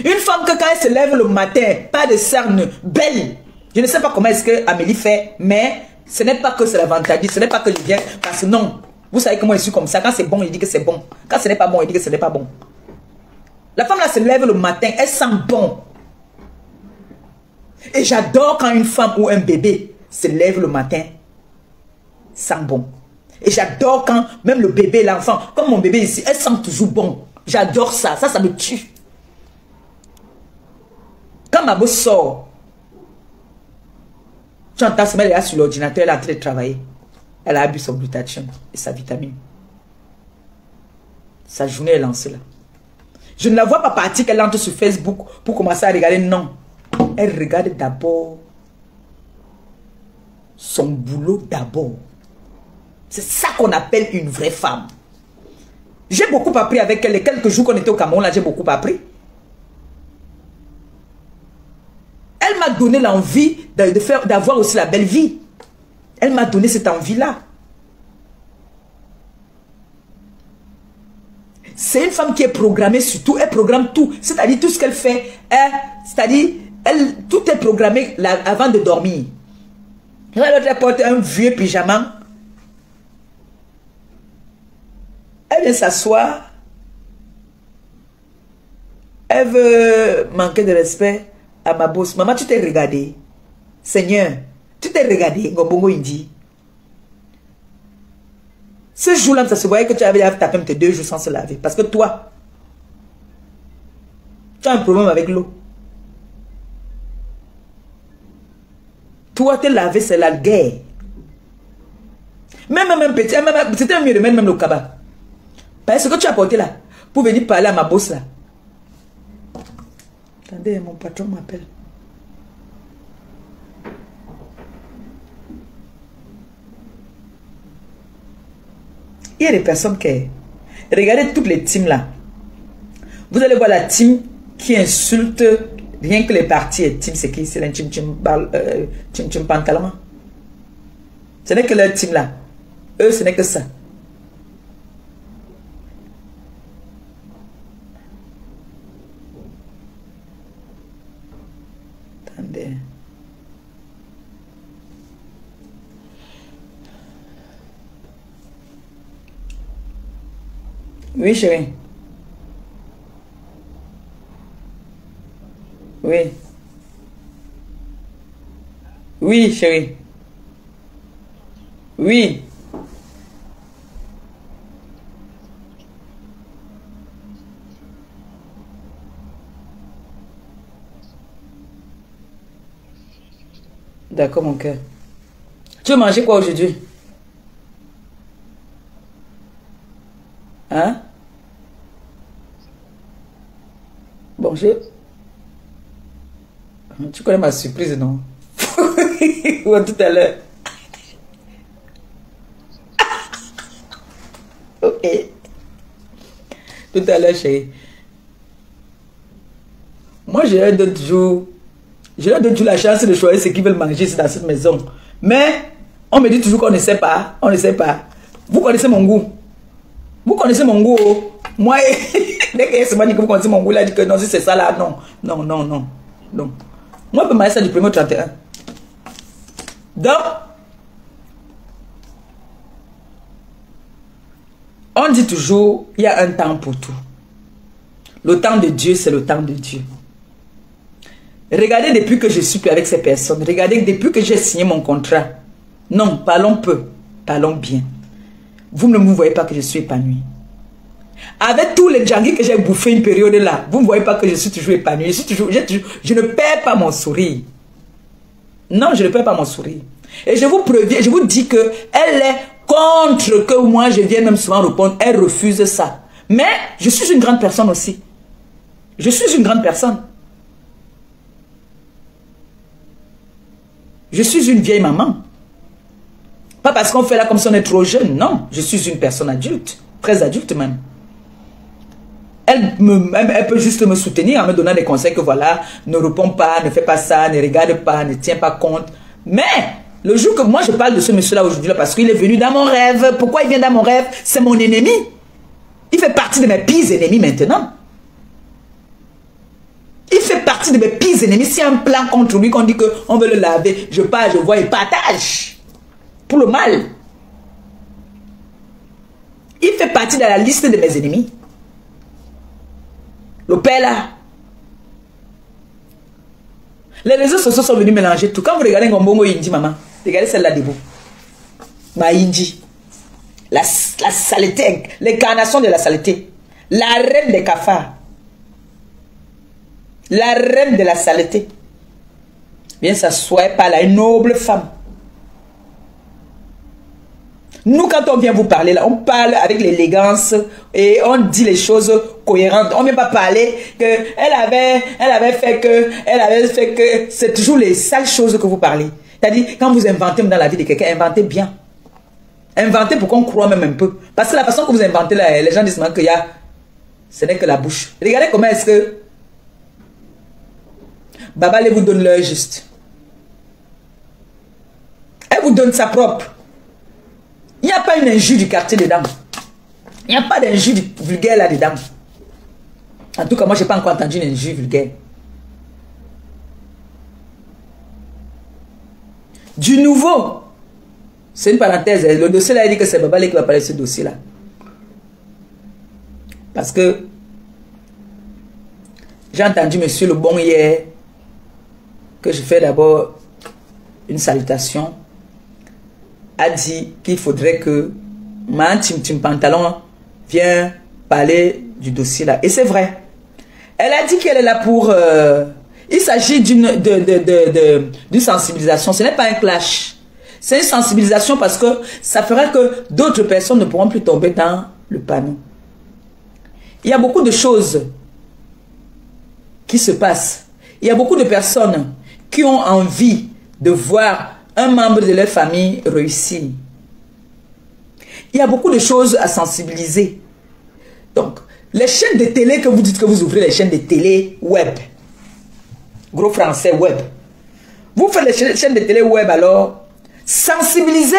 Une femme que quand elle se lève le matin, pas de cernes, belle, Je ne sais pas comment est-ce que Amélie fait, mais ce n'est pas que c'est l'avantage, ce n'est pas que je viens, parce que non. Vous savez comment je suis comme ça. Quand c'est bon, il dit que c'est bon. Quand ce n'est pas bon, il dit que ce n'est pas bon. La femme là se lève le matin, elle sent bon. Et j'adore quand une femme ou un bébé se lève le matin, sent bon. Et j'adore quand même le bébé, l'enfant, comme mon bébé ici, elle sent toujours bon. J'adore ça. Ça me tue. Quand ma bosse sort, tu entends se mettre là sur l'ordinateur, elle est en train de travailler. Elle a bu son glutathion et sa vitamine. Sa journée est lancée là. Je ne la vois pas partir qu'elle entre sur Facebook pour commencer à regarder. Non. Elle regarde d'abord son boulot d'abord. C'est ça qu'on appelle une vraie femme. J'ai beaucoup appris avec elle. Les quelques jours qu'on était au Cameroun, là, j'ai beaucoup appris. Elle m'a donné l'envie d'avoir aussi la belle vie. Elle m'a donné cette envie-là. C'est une femme qui est programmée sur tout. Elle programme tout. C'est-à-dire tout ce qu'elle fait. C'est-à-dire, tout est programmé là, avant de dormir. Elle porte un vieux pyjama. Elle vient s'asseoir. Elle veut manquer de respect à ma bosse. Maman, tu t'es regardé. Seigneur, tu t'es regardé. Ngombongo Indi. Ce jour-là, ça se voyait que tu avais tapé tes 2 jours sans se laver. Parce que toi, tu as un problème avec l'eau. Toi, te laver, c'est la guerre. Même petit, c'était mieux de mettre même le cabas. Parce que tu as porté là, pour venir parler à ma bosse là. Attendez, mon patron m'appelle. Il y a des personnes qui... Regardez toutes les teams là. Vous allez voir la team qui insulte rien que les partis et team. C'est qui? C'est la team pantalon. Ce n'est que leur team là. Eux, ce n'est que ça. Attendez. Oui, chérie. Oui. Oui, chérie. Oui. D'accord, mon cœur. Tu veux manger quoi aujourd'hui? Hein? Bon, tu connais ma surprise, non? Ou tout à l'heure. Ok. Tout à l'heure, chérie. Moi, je leur donne toujours la chance de choisir ce qu'ils veulent manger dans cette maison. Mais, on me dit toujours qu'on ne sait pas. On ne sait pas. Vous connaissez mon goût. Vous connaissez mon goût. Moi, dès que c'est moi qui vous connaissez mon goût, là, dit que non, si c'est ça là, non. Non, non, non. Non. Moi, je peux manger ça du 1er au 31. Donc, on dit toujours, il y a un temps pour tout. Le temps de Dieu, c'est le temps de Dieu. Regardez depuis que je suis plus avec ces personnes. Regardez depuis que j'ai signé mon contrat. Non, parlons peu. Parlons bien. Vous ne me voyez pas que je suis épanouie. Avec tous les djangis que j'ai bouffé une période là, vous ne voyez pas que je suis toujours épanouie. Je ne perds pas mon sourire. Non, je ne perds pas mon sourire. Et je vous préviens, je vous dis que elle est contre que moi je vienne même souvent répondre. Elle refuse ça. Mais je suis une grande personne aussi. Je suis une grande personne. Je suis une vieille maman. Pas parce qu'on fait là comme si on est trop jeune. Non, je suis une personne adulte. Très adulte même. Elle peut juste me soutenir en me donnant des conseils que voilà, ne réponds pas, ne fais pas ça, ne regarde pas, ne tiens pas compte. Mais le jour que moi je parle de ce monsieur-là aujourd'hui, parce qu'il est venu dans mon rêve. Pourquoi il vient dans mon rêve? C'est mon ennemi. Il fait partie de mes pires ennemis maintenant. Il fait partie partie de mes pires ennemis. S'il y a un plan contre lui, qu'on dit qu'on veut le laver, je pars, je vois et partage. Pour le mal. Il fait partie de la liste de mes ennemis. Le père là. Les réseaux sociaux sont venus mélanger tout. Quand vous regardez Ngombongo Indi, maman, regardez celle-là debout. Ma Indi. La saleté, l'incarnation de la saleté. La reine des cafards. La reine de la saleté. Viens s'asseoir par là, une noble femme. Nous, quand on vient vous parler là, on parle avec l'élégance et on dit les choses cohérentes. On ne vient pas parler que elle avait fait que, c'est toujours les sales choses que vous parlez. C'est-à-dire, quand vous inventez dans la vie de quelqu'un, inventez bien. Inventez pour qu'on croit même un peu. Parce que la façon que vous inventez là, les gens disent qu'il y a, ce n'est que la bouche. Regardez comment est-ce que Baba vous donne l'heure juste. Elle vous donne sa propre. Il n'y a pas une injure du quartier dedans. Il n'y a pas d'injure vulgaire là-dedans. En tout cas, moi, je n'ai pas encore entendu une injure vulgaire. Du nouveau. C'est une parenthèse. Le dossier là, il dit que c'est Baba qui va parler de ce dossier-là. Parce que j'ai entendu monsieur le bon hier que je fais d'abord une salutation. A dit qu'il faudrait que ma Tim Pantalon vienne parler du dossier là. Et c'est vrai. Elle a dit qu'elle est là pour... il s'agit d'une sensibilisation. Ce n'est pas un clash. C'est une sensibilisation parce que ça ferait que d'autres personnes ne pourront plus tomber dans le panneau. Il y a beaucoup de choses qui se passent. Il y a beaucoup de personnes qui ont envie de voir un membre de leur famille réussir. Il y a beaucoup de choses à sensibiliser. Donc, les chaînes de télé que vous dites que vous ouvrez, les chaînes de télé web, gros français web, vous faites les chaînes de télé web alors, sensibilisez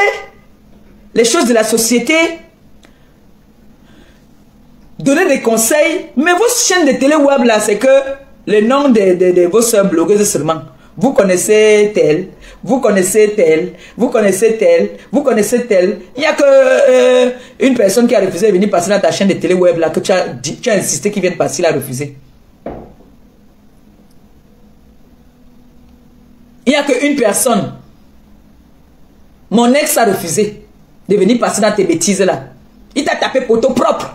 les choses de la société, donnez des conseils, mais vos chaînes de télé web là, c'est que le nom de vos soeurs blogueuses seulement. Vous connaissez tel, vous connaissez tel, vous connaissez tel, vous connaissez tel. Il n'y a que une personne qui a refusé de venir passer dans ta chaîne de télé web là, que tu as insisté qu'il vienne passer, il a refusé. Il n'y a qu'une personne. Mon ex a refusé de venir passer dans tes bêtises là. Il t'a tapé poteau propre.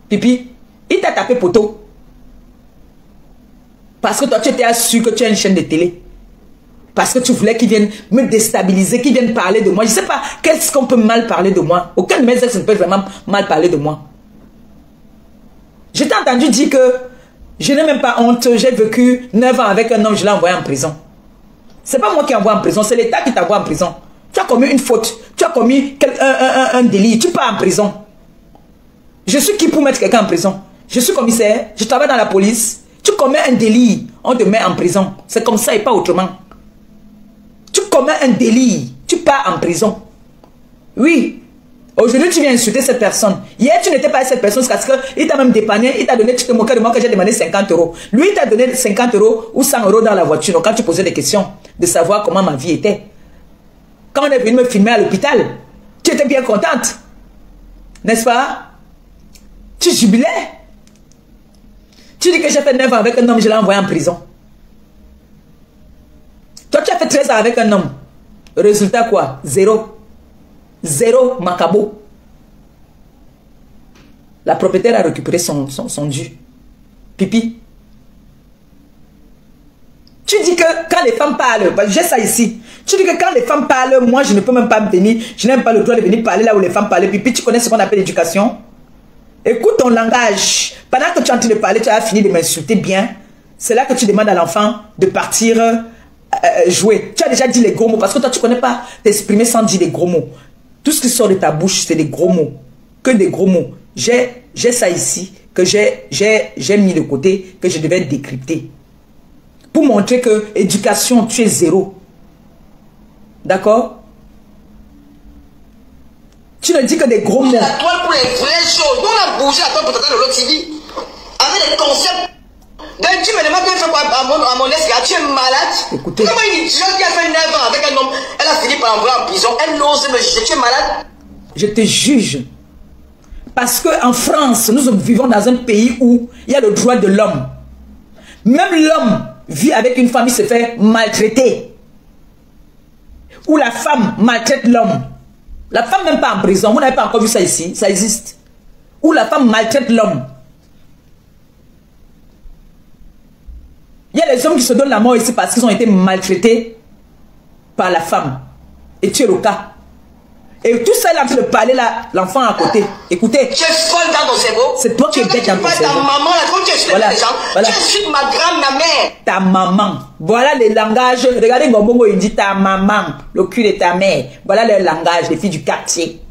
Pipi, il t'a tapé poteau. Parce que toi, tu étais sûr que tu as une chaîne de télé. Parce que tu voulais qu'ils viennent me déstabiliser, qu'ils viennent parler de moi. Je ne sais pas qu'est-ce qu'on peut mal parler de moi. Aucun de mes ex ne peut vraiment mal parler de moi. Je t'ai entendu dire que je n'ai même pas honte. J'ai vécu 9 ans avec un homme, je l'ai envoyé en prison. Ce n'est pas moi qui envoie en prison, c'est l'État qui t'envoie en prison. Tu as commis une faute, tu as commis un délit, tu pars en prison. Je suis qui pour mettre quelqu'un en prison? Je suis commissaire, je travaille dans la police. Tu commets un délit, on te met en prison. C'est comme ça et pas autrement. Tu commets un délit, tu pars en prison. Oui. Aujourd'hui, tu viens insulter cette personne. Hier, tu n'étais pas cette personne parce qu'il t'a même dépanné, il t'a donné, tu te moquais de moi que j'ai demandé 50 €. Lui, il t'a donné 50 € ou 100 € dans la voiture. Donc, quand tu posais des questions, de savoir comment ma vie était. Quand on est venu me filmer à l'hôpital, tu étais bien contente. N'est-ce pas? Tu jubilais. Tu dis que j'ai fait 9 ans avec un homme, je l'ai envoyé en prison. Toi, tu as fait 13 ans avec un homme. Résultat quoi? 0. 0 macabo. La propriétaire a récupéré son dû. Pipi. Tu dis que quand les femmes parlent, j'ai ça ici. Tu dis que quand les femmes parlent, moi je ne peux même pas venir, je n'ai même pas le droit de venir parler là où les femmes parlent. Pipi, tu connais ce qu'on appelle l'éducation? Écoute ton langage. Pendant que tu es en train de parler, tu as fini de m'insulter bien. C'est là que tu demandes à l'enfant de partir jouer. Tu as déjà dit les gros mots parce que toi, tu ne connais pas t'exprimer sans dire des gros mots. Tout ce qui sort de ta bouche, c'est des gros mots. Que des gros mots. J'ai ça ici que j'ai mis de côté, que je devais décrypter. Pour montrer que éducation, tu es 0. D'accord? Tu ne dis que des gros mots. La toile pour les vraies choses. On a bougé à toi pour t'attendre de l'autre TV. Avec les concepts Donc tu me demandes de faire quoi à mon ex, tu es malade. Écoutez. Comment une jeune qui a fait 9 ans avec un homme, elle a fini par l'envoyer en prison, elle ose me juger, tu es malade. Je te juge. Parce qu'en France, nous vivons dans un pays où il y a le droit de l'homme. Même l'homme vit avec une femme, il se fait maltraiter. Ou la femme maltraite l'homme. La femme même pas en prison. Vous n'avez pas encore vu ça ici. Ça existe. Où la femme maltraite l'homme. Il y a les hommes qui se donnent la mort ici parce qu'ils ont été maltraités par la femme. Et tu es le cas. Et tout ça, il est en train de parler là, l'enfant à côté. Écoutez. Tu es folle dans ton cerveau. C'est toi qui es bête dans ton cerveau. Ta maman, là, quand tu es les gens, voilà. tu insultes ma grand-mère. Ta maman. Voilà les langages. Regardez Ngombongo, il dit ta maman. Le cul de ta mère. Voilà le langage des filles du quartier.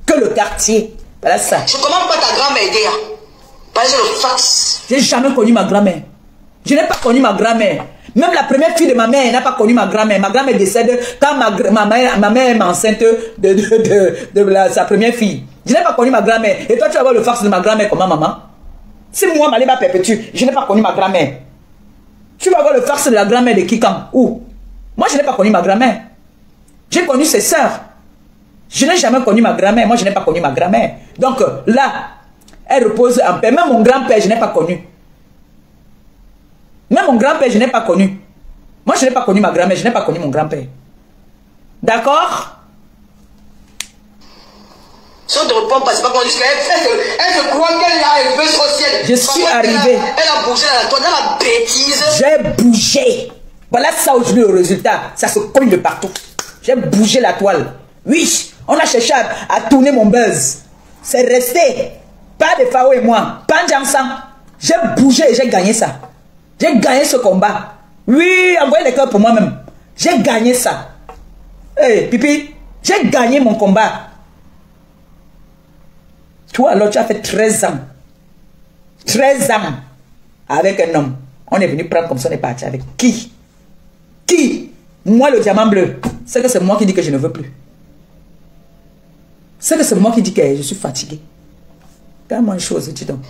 Que le quartier. Voilà ça. Je ne commande pas ta grand-mère aider. Parce que le fax. J'ai jamais connu ma grand-mère. Je n'ai pas connu ma grand-mère. Même la première fille de ma mère n'a pas connu ma grand-mère. Ma grand-mère décède quand ma mère est enceinte de sa première fille. Je n'ai pas connu ma grand-mère. Et toi, tu vas voir le fax de ma grand-mère comment, maman? Si moi, ma m'a perpétue, je n'ai pas connu ma grand-mère. Tu vas voir le fax de la grand-mère de qui quand? Où? Moi, je n'ai pas connu ma grand-mère. J'ai connu ses sœurs. Je n'ai jamais connu ma grand-mère. Moi, je n'ai pas connu ma grand-mère. Donc là, elle repose en paix. Même mon grand-père, je n'ai pas connu. Même mon grand-père, je n'ai pas connu. Moi, je n'ai pas connu ma grand-mère, je n'ai pas connu mon grand-père. D'accord? Si on ne te répond pas, c'est pas qu'on dit qu'elle se croit qu'elle a un peu social. Je suis arrivé. Elle a bougé dans la bêtise. J'ai bougé. Voilà ça aujourd'hui le résultat. Ça se cogne de partout. J'ai bougé la toile. Oui, on a cherché à tourner mon buzz. C'est resté. Pas de Fao et moi. Pas d'ensemble. J'ai bougé et j'ai gagné ça. J'ai gagné ce combat. Oui, envoyez les cœurs pour moi-même. J'ai gagné ça. Hey, Pipi, j'ai gagné mon combat. Toi, alors, tu as fait 13 ans. 13 ans avec un homme. On est venu prendre comme ça, on est parti avec qui? Qui? Moi, le diamant bleu. C'est que c'est moi qui dis que je ne veux plus. C'est que c'est moi qui dis que je suis fatigué. Fais-moi une chose, dis donc.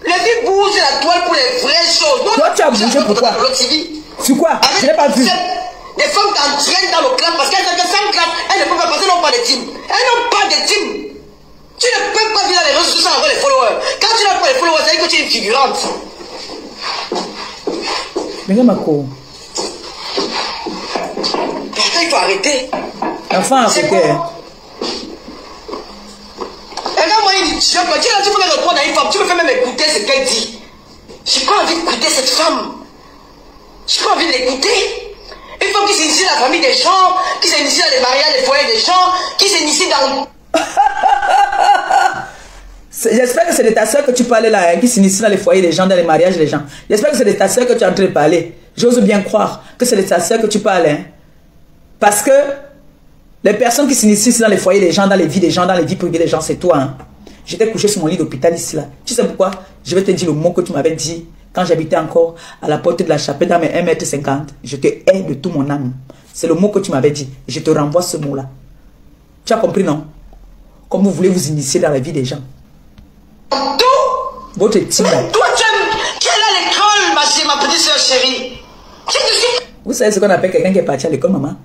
Les filles bougent la toile pour les vraies choses. Toi, tu as bougé pourquoi? Sur quoi? Je n'ai pas vu. Des femmes t'entraînent dans le club parce qu'elles ont sans club. Elles ne peuvent pas passer, elles n'ont pas de team. Elles n'ont pas de team. Tu ne peux pas vivre dans les réseaux sociaux sans avoir les followers. Quand tu n'as pas les followers, ça veut dire que tu es une figurante. Mais regarde ma cour. Pourtant, il faut arrêter. L'enfant à côté. Regarde-moi, il dit, tu veux me répondre à une femme, tu me fais même écouter ce qu'elle dit. J'ai pas envie d'écouter cette femme. J'ai pas envie de l'écouter. Une femme qui s'initie dans la famille des gens, qui s'initie dans les mariages, les foyers des gens, qui s'initie dans... J'espère que c'est de ta soeur que tu parlais là, hein, qui s'initie dans les foyers des gens, dans les mariages des gens. J'espère que c'est de ta soeur que tu es en train de parler. J'ose bien croire que c'est de ta soeur que tu parles. Hein. Parce que les personnes qui s'initient dans les foyers des gens, dans les vies des gens, dans les vies privées des gens, c'est toi. Hein. J'étais couché sur mon lit d'hôpital ici là. Tu sais pourquoi? Je vais te dire le mot que tu m'avais dit quand j'habitais encore à la porte de la chapelle dans mes 1,50 m. Je te hais de tout mon âme. C'est le mot que tu m'avais dit. Je te renvoie ce mot-là. Tu as compris, non? Comme vous voulez vous initier dans la vie des gens. Votre team. Toi, tu es là à l'école, ma petite soeur chérie. Vous savez ce qu'on appelle quelqu'un qui est parti à l'école, maman?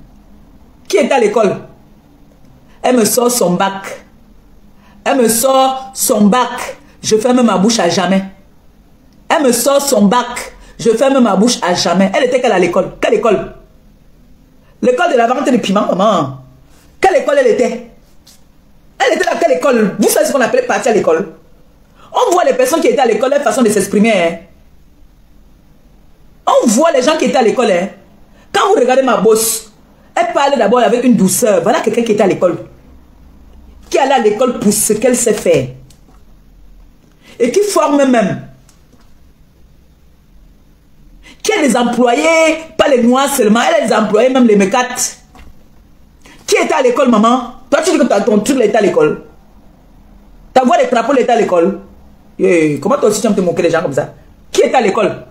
Qui est à l'école? Elle me sort son bac. Elle me sort son bac. Je ferme ma bouche à jamais. Elle me sort son bac. Je ferme ma bouche à jamais. Elle était quelle à l'école? Quelle école? L'école de la vente de piment, maman. Quelle école elle était? Elle était à quelle école? Vous savez ce qu'on appelle partir à l'école? On voit les personnes qui étaient à l'école, leur façon de s'exprimer. Hein. On voit les gens qui étaient à l'école. Hein. Quand vous regardez ma bosse, elle parlait d'abord avec une douceur. Voilà quelqu'un qui était à l'école. Qui allait à l'école pour ce qu'elle sait faire. Et qui forme même. Qui a des employés, pas les noirs seulement, elle a des employés, même les mécates. Qui était à l'école, maman? Toi, tu dis que ton truc était à l'école. Ta voix des crapauds était à l'école. Comment toi aussi tu vas te moquer des gens comme ça? Qui est à l'école?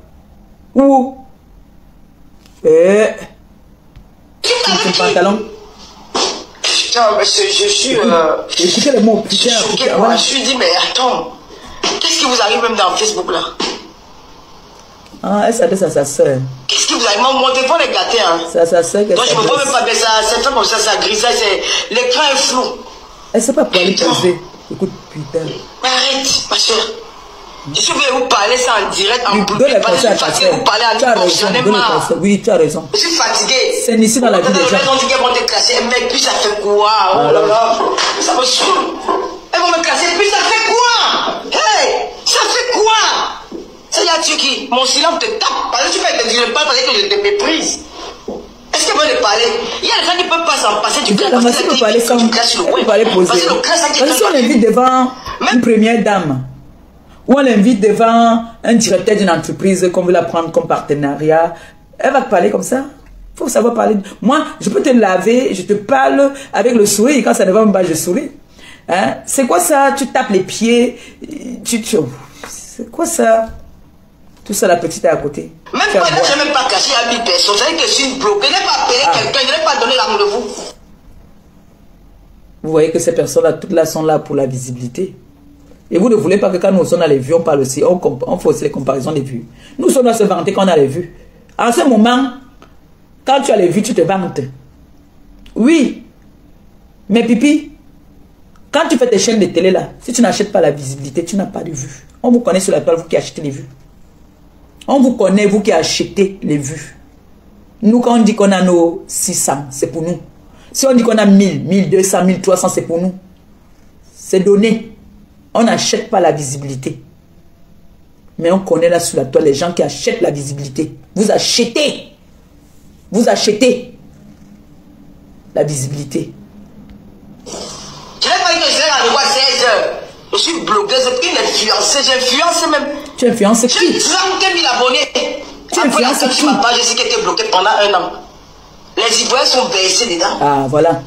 Où? Ton pantalon. Putain, mais je suis... Écoutez les mots. Putain, je suis dit, mais attends. Qu'est-ce qui vous arrive même dans Facebook là? Ah, elle s'adresse à sa soeur. Qu'est-ce que vous avez? Mon téléphone est gâté, hein. C'est à sa soeur qu'elle Donc je me vois s'adresse. même pas bien ça. C'est fait comme ça grisage. L'écran est flou. Elle sait pas pour aller poser. Écoute, putain. Arrête, ma soeur. Je suis venu vous parler ça en direct, en Donne public, les parce que je conseils à suis ta fatigué de soeur. vous parler en Tu as inbox. raison, J'en ai donne les marre. conseils. Oui, tu as raison. Je suis fatigué. C'est ici dans la vie des gens. Elles ont dit qu'elles vont te classer. Mais puis ça fait quoi? Oh là là. Ça me saoule. Elles vont me classer. Puis ça fait quoi? Hey! Ça fait quoi? Ça y a Turquie. Mon silence te tape. Parce que tu fais que je parle parce que je te méprise. Est-ce qu'elle veut te parler? Il y a des gens qui ne peuvent pas s'en passer du clash. La masse peut parler sans. Elle peut parler poser. Parce que si on l'invite devant une première dame, ou on l'invite devant un directeur d'une entreprise qu'on veut la prendre comme partenariat, elle va te parler comme ça. Il faut savoir parler. Moi, je peux te laver, je te parle avec le sourire. Quand ça ne va même pas, je souris. Hein? C'est quoi ça? Tu tapes les pieds. C'est quoi ça? Tout ça, la petite est à côté. Même pas, je n'ai même pas caché à 1000 personnes. C'est que je suis bloqué. Je n'ai pas appelé quelqu'un. Je n'ai pas donné l'amour de vous. Vous voyez que ces personnes-là, toutes là, sont là pour la visibilité. Et vous ne voulez pas que quand nous sommes dans les vues, on parle aussi, on fait aussi les comparaisons des vues. Nous sommes dans se vanter quand on a les vues. En ce moment, quand tu as les vues, tu te vantes. Oui. Mais pipi, quand tu fais tes chaînes de télé là, si tu n'achètes pas la visibilité, tu n'as pas de vues. On vous connaît sur la toile, vous qui achetez les vues. On vous connaît, vous qui achetez les vues. Nous, quand on dit qu'on a nos 600, c'est pour nous. Si on dit qu'on a 1000, 1200, 1300, c'est pour nous. C'est donné. On n'achète pas la visibilité. Mais on connaît là sur la toile les gens qui achètent la visibilité. Vous achetez. Vous achetez la visibilité. Je n'ai pas dit que je serai à revoir 16 heures. Je suis blogueuse, une influenceuse, j'influence même. Tu influences qui? J'ai 30 000 abonnés. Tu influences qui? Ma page, je sais qu'elle était bloquée pendant 1 an. Les Ivoiriens sont versés dedans. Ah, voilà.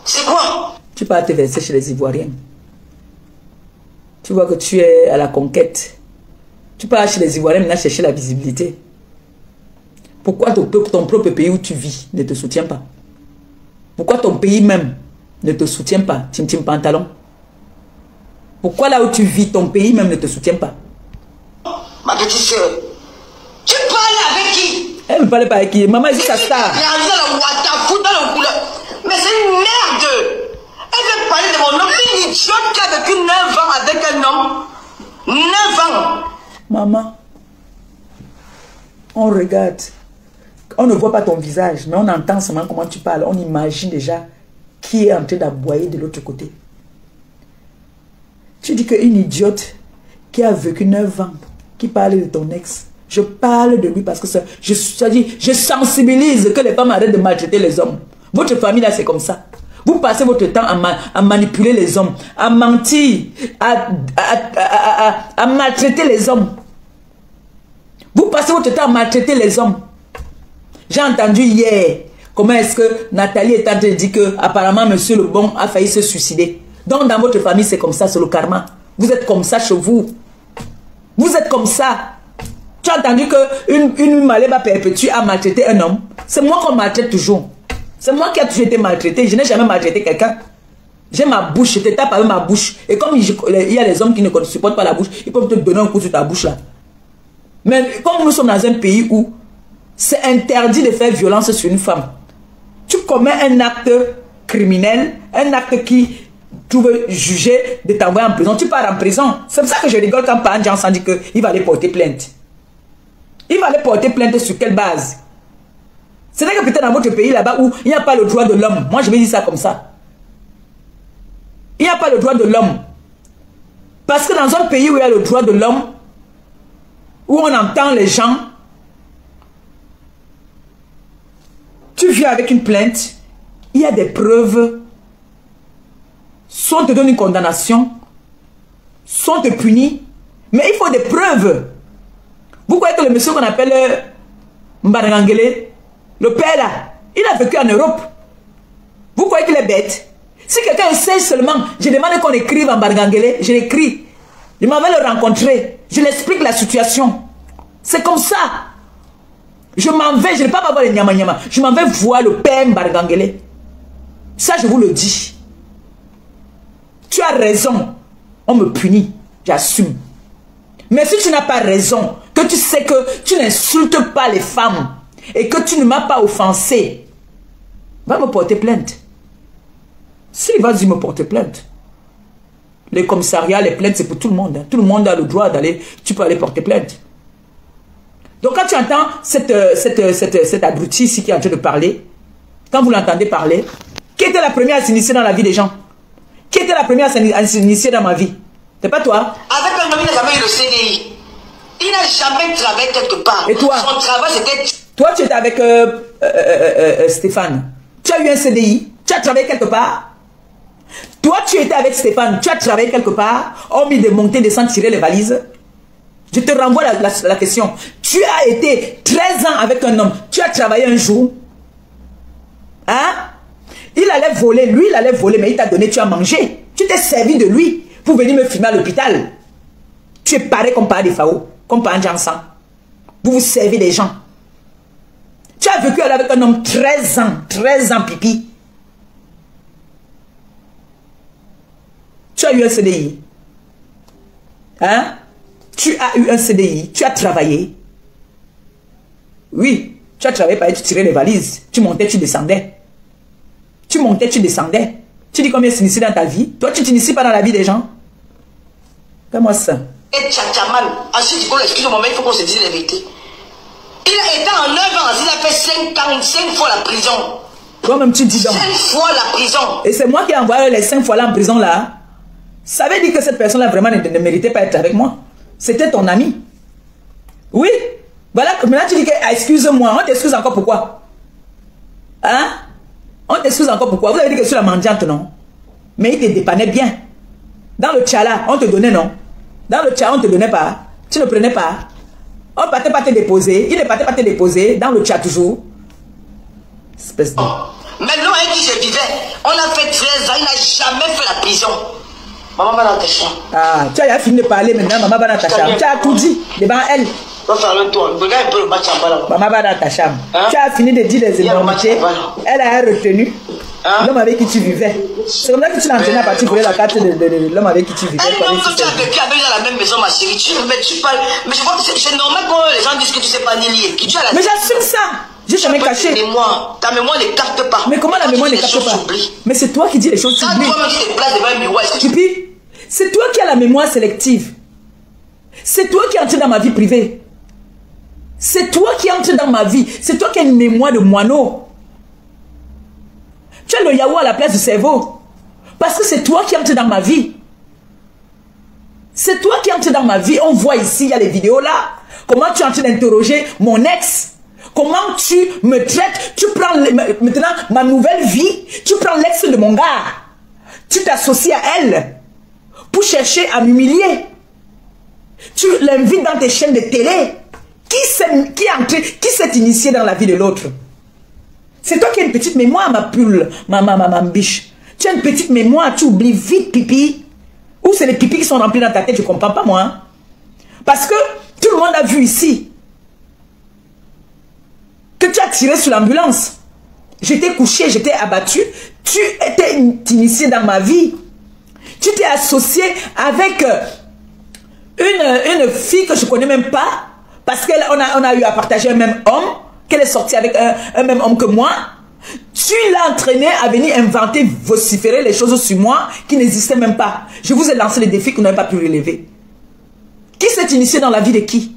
C'est quoi? Tu peux te verser chez les Ivoiriens. Tu vois que tu es à la conquête. Tu peux aller chez les Ivoiriens maintenant chercher la visibilité. Pourquoi ton propre pays où tu vis ne te soutient pas? Pourquoi ton pays même ne te soutient pas? Tim Tim Pantalon. Pourquoi là où tu vis, ton pays même ne te soutient pas? Ma petite soeur, tu parles avec qui? Elle ne parlait pas avec qui? Maman, c'est sa star. Mais c'est une merde. Elle veut parler de mon homme. Une idiote qui a vécu 9 ans avec un homme. 9 ans. Maman, on regarde. On ne voit pas ton visage, mais on entend seulement comment tu parles. On imagine déjà qui est en train d'aboyer de l'autre côté. Tu dis qu'une idiote qui a vécu 9 ans, qui parle de ton ex, je parle de lui parce que je sensibilise que les femmes arrêtent de maltraiter les hommes. Votre famille là, c'est comme ça. Vous passez votre temps à manipuler les hommes, à mentir, à maltraiter les hommes. Vous passez votre temps à maltraiter les hommes. J'ai entendu hier comment est-ce que Nathalie est en train de dire que apparemment Monsieur Lebon a failli se suicider. Donc dans votre famille c'est comme ça, c'est le karma. Vous êtes comme ça chez vous. Vous êtes comme ça. Tu as entendu qu'une Maléba perpétue a maltraité un homme. C'est moi qu'on maltraite toujours. C'est moi qui a toujours été maltraité. Je n'ai jamais maltraité quelqu'un. J'ai ma bouche, je te tape avec ma bouche. Et comme il y a les hommes qui ne supportent pas la bouche, ils peuvent te donner un coup sur ta bouche là. Mais comme nous sommes dans un pays où c'est interdit de faire violence sur une femme, tu commets un acte criminel, un acte qui tu veux juger de t'envoyer en prison, tu pars en prison. C'est pour ça que je rigole quand Pan Jansan dit qu'il va aller porter plainte. Il va aller porter plainte sur quelle base? C'est vrai que peut-être dans votre pays là-bas où il n'y a pas le droit de l'homme. Moi je vais dire ça comme ça. Il n'y a pas le droit de l'homme. Parce que dans un pays où il y a le droit de l'homme, où on entend les gens, tu viens avec une plainte, il y a des preuves, soit on te donne une condamnation, soit on te punit, mais il faut des preuves. Vous croyez que le monsieur qu'on appelle Mbarangangele, le père là, il a vécu en Europe. Vous croyez qu'il est bête? Si quelqu'un sait seulement, je demande qu'on écrive en Mbarangangele, je l'écris. Je m'en vais le rencontrer, je l'explique la situation. C'est comme ça. Je m'en vais, je ne vais pas voir les nyama nyama. Je m'en vais voir le père Mbarangangele. Ça, je vous le dis. Tu as raison. On me punit. J'assume. Mais si tu n'as pas raison, que tu sais que tu n'insultes pas les femmes et que tu ne m'as pas offensé, va me porter plainte. S'il va me porter plainte. Les commissariats, les plaintes, c'est pour tout le monde. Hein. Tout le monde a le droit d'aller, tu peux aller porter plainte. Donc quand tu entends cette abrutie ici qui est en train de parler, quand vous l'entendez parler, qui était la première à s'initier dans la vie des gens? Qui était la première à s'initier dans ma vie? C'est pas toi? Avec un homme, il n'a jamais eu le CDI. Il n'a jamais travaillé quelque part. Et toi? Son travail, c'était... Toi, tu étais avec Stéphane. Tu as eu un CDI? Tu as travaillé quelque part? Toi, tu étais avec Stéphane. Tu as travaillé quelque part? Hormis de monter, descendre, tirer les valises? Je te renvoie la question. Tu as été 13 ans avec un homme. Tu as travaillé un jour? Hein? Il allait voler. Lui, il allait voler, mais il t'a donné, tu as mangé. Tu t'es servi de lui pour venir me filmer à l'hôpital. Tu es pareil comme par des FAO, comme par un Jansan. Vous vous servez des gens. Tu as vécu avec un homme 13 ans, pipi. Tu as eu un CDI. Hein? Tu as eu un CDI, tu as travaillé. Oui, tu as travaillé, tu tirais les valises. Tu montais, tu descendais. Tu montais, tu descendais. Tu dis combien s'initie dans ta vie? Toi, tu t'inities pas dans la vie des gens? Fais-moi ça. Et tchatchaman. Ensuite, excuse-moi, mais il faut qu'on se dise la vérité. Il a été en 9 ans, il a fait 5 fois la prison. Toi-même, tu dis donc. 5 fois la prison. Et c'est moi qui ai envoyé les 5 fois là en prison là. Ça veut dire que cette personne-là vraiment ne méritait pas d'être avec moi. C'était ton ami. Oui. Voilà, maintenant tu dis que excuse-moi. On t'excuse encore pourquoi? Hein? On t'excuse encore pourquoi? Vous avez dit que je suis la mendiante, non? Mais il te dépannait bien. Dans le tchala, on te donnait, non? Dans le tchala, on ne te donnait pas. Tu ne prenais pas. On ne partait pas te déposer. Il ne partait pas te déposer. Dans le tchala toujours. Espèce de... Maintenant, avec qui je vivais, on a fait 13 ans, il n'a jamais fait la prison. Maman va dans ta chambre. Ah, tu as fini de parler maintenant, maman va dans ta chambre. Tu as tout dit devant elle. Va faire le tour. Regarde un peu le match en bas là. Maman va dans ta chambre. Hein? Tu as fini de dire les énormités. Elle a retenu l'homme avec qui tu vivais. C'est comme ça que tu l'as entraîné à partir de la carte de l'homme avec qui tu vivais. Un homme que tu as vécu avec dans la même maison, ma chérie. Tu parles. Mais je vois que c'est normal que les gens disent que tu ne sais pas ni lire. Mais j'assume ça. J'ai jamais caché. Ta mémoire ne capte pas. Mais comment la mémoire ne capte pas? Mais c'est toi qui dis les choses. Quand toi-même tu te places devant un miroir, est-ce que tu... C'est toi qui as la mémoire sélective. C'est toi qui entres dans ma vie privée. C'est toi qui entres dans ma vie. C'est toi qui as une mémoire de moineau. Tu as le yaourt à la place du cerveau. Parce que c'est toi qui entres dans ma vie. C'est toi qui entres dans ma vie. On voit ici, il y a les vidéos là. Comment tu es en train d'interroger mon ex. Comment tu me traites. Tu prends maintenant ma nouvelle vie. Tu prends l'ex de mon gars. Tu t'associes à elle. Pour chercher à m'humilier. Tu l'invites dans tes chaînes de télé. Qui s'est initié dans la vie de l'autre? C'est toi qui as une petite mémoire, ma pulle, ma biche. Tu as une petite mémoire, tu oublies vite pipi. Ou c'est les pipis qui sont remplis dans ta tête, je ne comprends pas moi. Hein? Parce que tout le monde a vu ici que tu as tiré sur l'ambulance. J'étais couché, j'étais abattu. Tu étais initié dans ma vie. Tu t'es associé avec une fille que je ne connais même pas. Parce qu'on a eu à partager un même homme. Qu'elle est sortie avec un même homme que moi. Tu l'as entraîné à venir inventer, vociférer les choses sur moi qui n'existaient même pas. Je vous ai lancé les défis que vous n'avez pas pu relever. Qui s'est initié dans la vie de qui?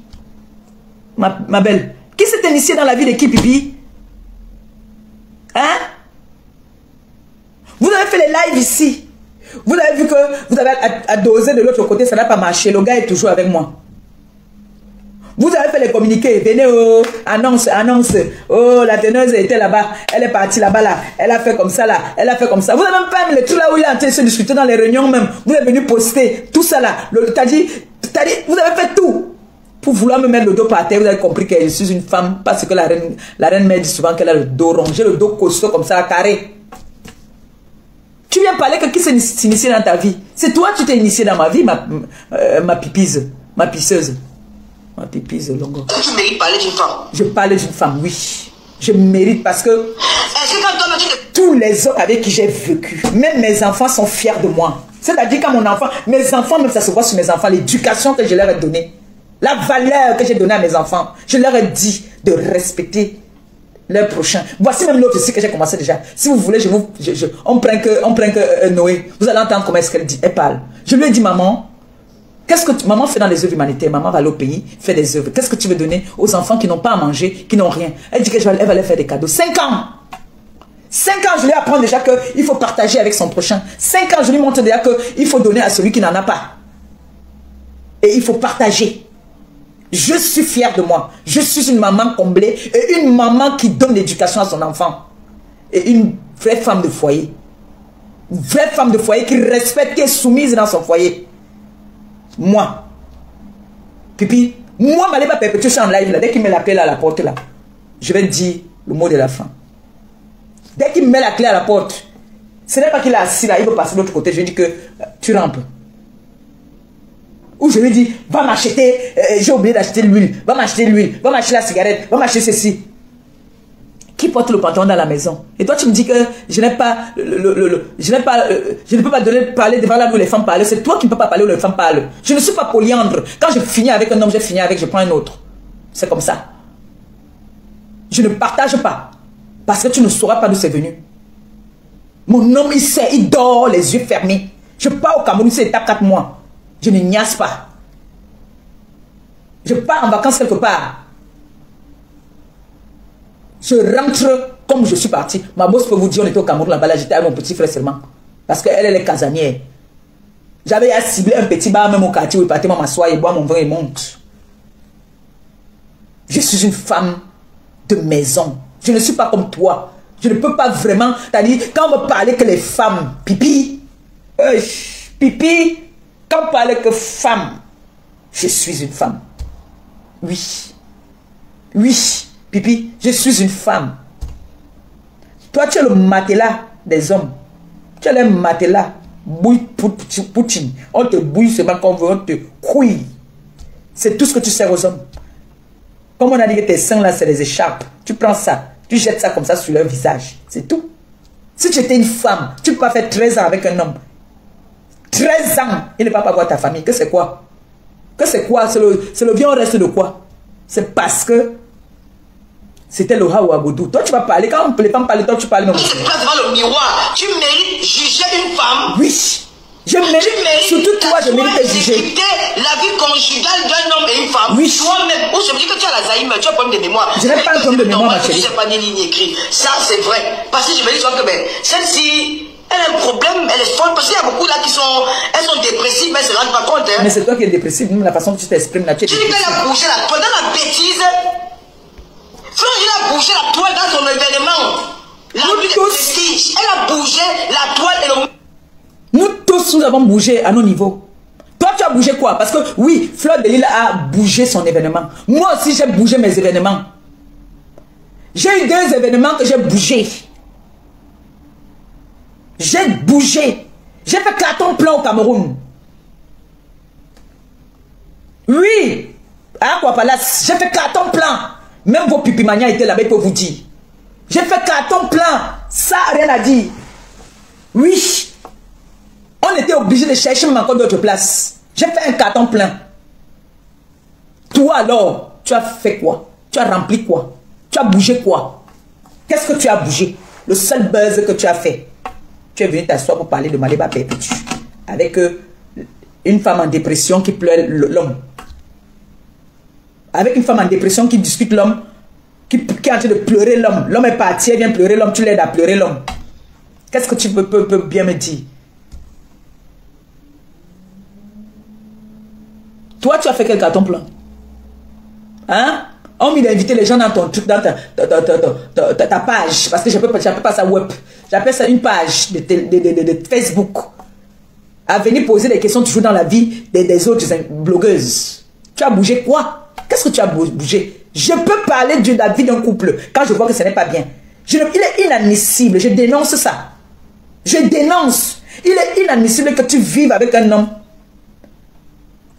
Ma belle. Qui s'est initié dans la vie de qui, pipi? Hein? Vous avez fait les lives ici. Vous avez vu que vous avez à doser de l'autre côté, ça n'a pas marché. Le gars est toujours avec moi. Vous avez fait les communiqués. Venez, oh, annonce. Oh, la teneuse était là-bas. Elle est partie là-bas, là. Elle a fait comme ça, là. Elle a fait comme ça. Vous n'avez même pas mis le truc là où il est en train de se discuter dans les réunions même. Vous êtes venu poster tout ça là. T'as dit, vous avez fait tout. Pour vouloir me mettre le dos par terre, vous avez compris que je suis une femme. Parce que la reine m'a dit souvent qu'elle a le dos rond. J'ai le dos costaud comme ça, carré. Tu viens parler que qui s'est initié dans ta vie? C'est toi qui t'es initié dans ma vie, ma pipise, ma pisseuse. Ma pipise, longo. Est-ce que tu mérites de parler d'une femme? Je parle d'une femme, oui. Je mérite parce que... Est-ce que quand toi, tous les hommes avec qui j'ai vécu, même mes enfants sont fiers de moi. C'est-à-dire quand mes enfants, même ça se voit sur mes enfants, l'éducation que je leur ai donnée. La valeur que j'ai donnée à mes enfants, je leur ai dit de respecter leur prochain. Voici même l'autre ici que j'ai commencé déjà. Si vous voulez, on prend que Noé. Vous allez entendre comment est-ce qu'elle dit. Elle parle. Je lui ai dit, maman, qu'est-ce que maman fait dans les œuvres humanitaires? Maman va aller au pays, fait des œuvres. Qu'est-ce que tu veux donner aux enfants qui n'ont pas à manger, qui n'ont rien? Elle dit qu'elle va leur faire des cadeaux. 5 ans. 5 ans, je lui apprends déjà qu'il faut partager avec son prochain. 5 ans, je lui montre déjà qu'il faut donner à celui qui n'en a pas. Et il faut partager. Je suis fière de moi. Je suis une maman comblée et une maman qui donne l'éducation à son enfant. Et une vraie femme de foyer. Une vraie femme de foyer qui respecte, qui est soumise dans son foyer. Moi. Pipi, moi, je ne vais pas perpétuer ça en live. Là. Dès qu'il met la clé là, à la porte, là, je vais dire le mot de la fin. Dès qu'il met la clé à la porte, ce n'est pas qu'il est assis là, il veut passer de l'autre côté. Je lui dis que tu rampes. Ou je lui dis, va m'acheter, j'ai oublié d'acheter l'huile, va m'acheter l'huile, va m'acheter la cigarette, va m'acheter ceci. Qui porte le pantalon dans la maison? Et toi tu me dis que je n'ai pas, je ne peux pas parler devant là où les femmes parlent. C'est toi qui ne peux pas parler où les femmes parlent. Je ne suis pas polyandre. Quand je finis avec un homme, j'ai fini avec, je prends un autre. C'est comme ça. Je ne partage pas. Parce que tu ne sauras pas d'où c'est venu. Mon homme, il sait, il dort les yeux fermés. Je pars au Cameroun, c'est étape 4 mois. Je ne niaise pas. Je pars en vacances quelque part. Je rentre comme je suis parti. Ma boss peut vous dire, on était au Cameroun là-bas, là, j'étais avec mon petit frère seulement. Parce qu'elle, elle est casanière. J'avais à cibler un petit bar même au quartier où il partait m'asseoir et boire mon vin et monte. Je suis une femme de maison. Je ne suis pas comme toi. Je ne peux pas vraiment... C'est-à-dire, quand on me parlait que les femmes, pipi, pipi, quand on parlait que femme, je suis une femme. Oui. Oui, pipi, je suis une femme. Toi, tu es le matelas des hommes. Tu es le matelas. Bouille Poutine. On te bouille seulement quand on veut, on te couille. C'est tout ce que tu sers aux hommes. Comme on a dit que tes seins là, c'est des écharpes. Tu prends ça, tu jettes ça comme ça sur leur visage. C'est tout. Si tu étais une femme, tu ne peux pas faire 13 ans avec un homme. 13 ans, il ne va pas voir ta famille. Que c'est quoi? Que c'est quoi? C'est le vieux reste de quoi? C'est parce que c'était le Hawa Godou. Toi, tu vas parler. Quand les femmes parlent, toi, tu parles. Tu te places devant le miroir. Tu mérites juger une femme. Oui. Je mérite, surtout toi, je mérite de juger. La vie conjugale d'un homme et une femme. Oui. Toi-même, ou je me dis que tu as l'Alzheimer, tu as un problème de mémoire. Je n'ai pas un problème de mémoire, ma chérie. Je ne sais pas ni ligne écrite. Ça, c'est vrai. Parce que je me dis souvent que celle-ci, elle a un problème, elle est folle. Parce qu'il y a beaucoup là qui sont, elles sont dépressives, mais elles ne se rendent pas compte. Hein. Mais c'est toi qui es dépressive, même la façon que tu t'exprimes là. Tu dis qu'elle a bougé la toile dans la bêtise. Flo, il a bougé la toile dans son événement. La nuit de prestige. Elle a bougé la toile et le... Nous tous, nous avons bougé à nos niveaux. Toi, tu as bougé quoi? Parce que oui, Fleur de Lille a bougé son événement. Moi aussi, j'ai bougé mes événements. J'ai eu 2 événements que j'ai bougé. J'ai bougé. J'ai fait carton plein au Cameroun. Oui. À Aquapalace, j'ai fait carton plein. Même vos pipimanias étaient là-bas, ils peuvent vous dire. J'ai fait carton plein. Ça, rien à dire. Oui. On était obligé de chercher même encore d'autres places. J'ai fait un carton plein. Toi alors, tu as fait quoi? Tu as rempli quoi? Tu as bougé quoi? Qu'est-ce que tu as bougé? Le seul buzz que tu as fait. Tu es venu t'asseoir pour parler de Maléba Perpétue. Avec une femme en dépression qui pleure l'homme. Avec une femme en dépression qui discute l'homme. Qui est en train de pleurer l'homme. L'homme est parti, elle vient pleurer l'homme. Tu l'aides à pleurer l'homme. Qu'est-ce que tu peux bien me dire? Toi, tu as fait quel carton plein? Hein? On vient d'inviter les gens dans ton truc, dans ta page. Parce que je n'appelle pas ça web. J'appelle ça une page de Facebook. À venir poser des questions toujours dans la vie des autres blogueuses. Tu as bougé quoi? Qu'est-ce que tu as bougé? Je peux parler de la vie d'un couple quand je vois que ce n'est pas bien. Il est inadmissible. Je dénonce ça. Je dénonce. Il est inadmissible que tu vives avec un homme.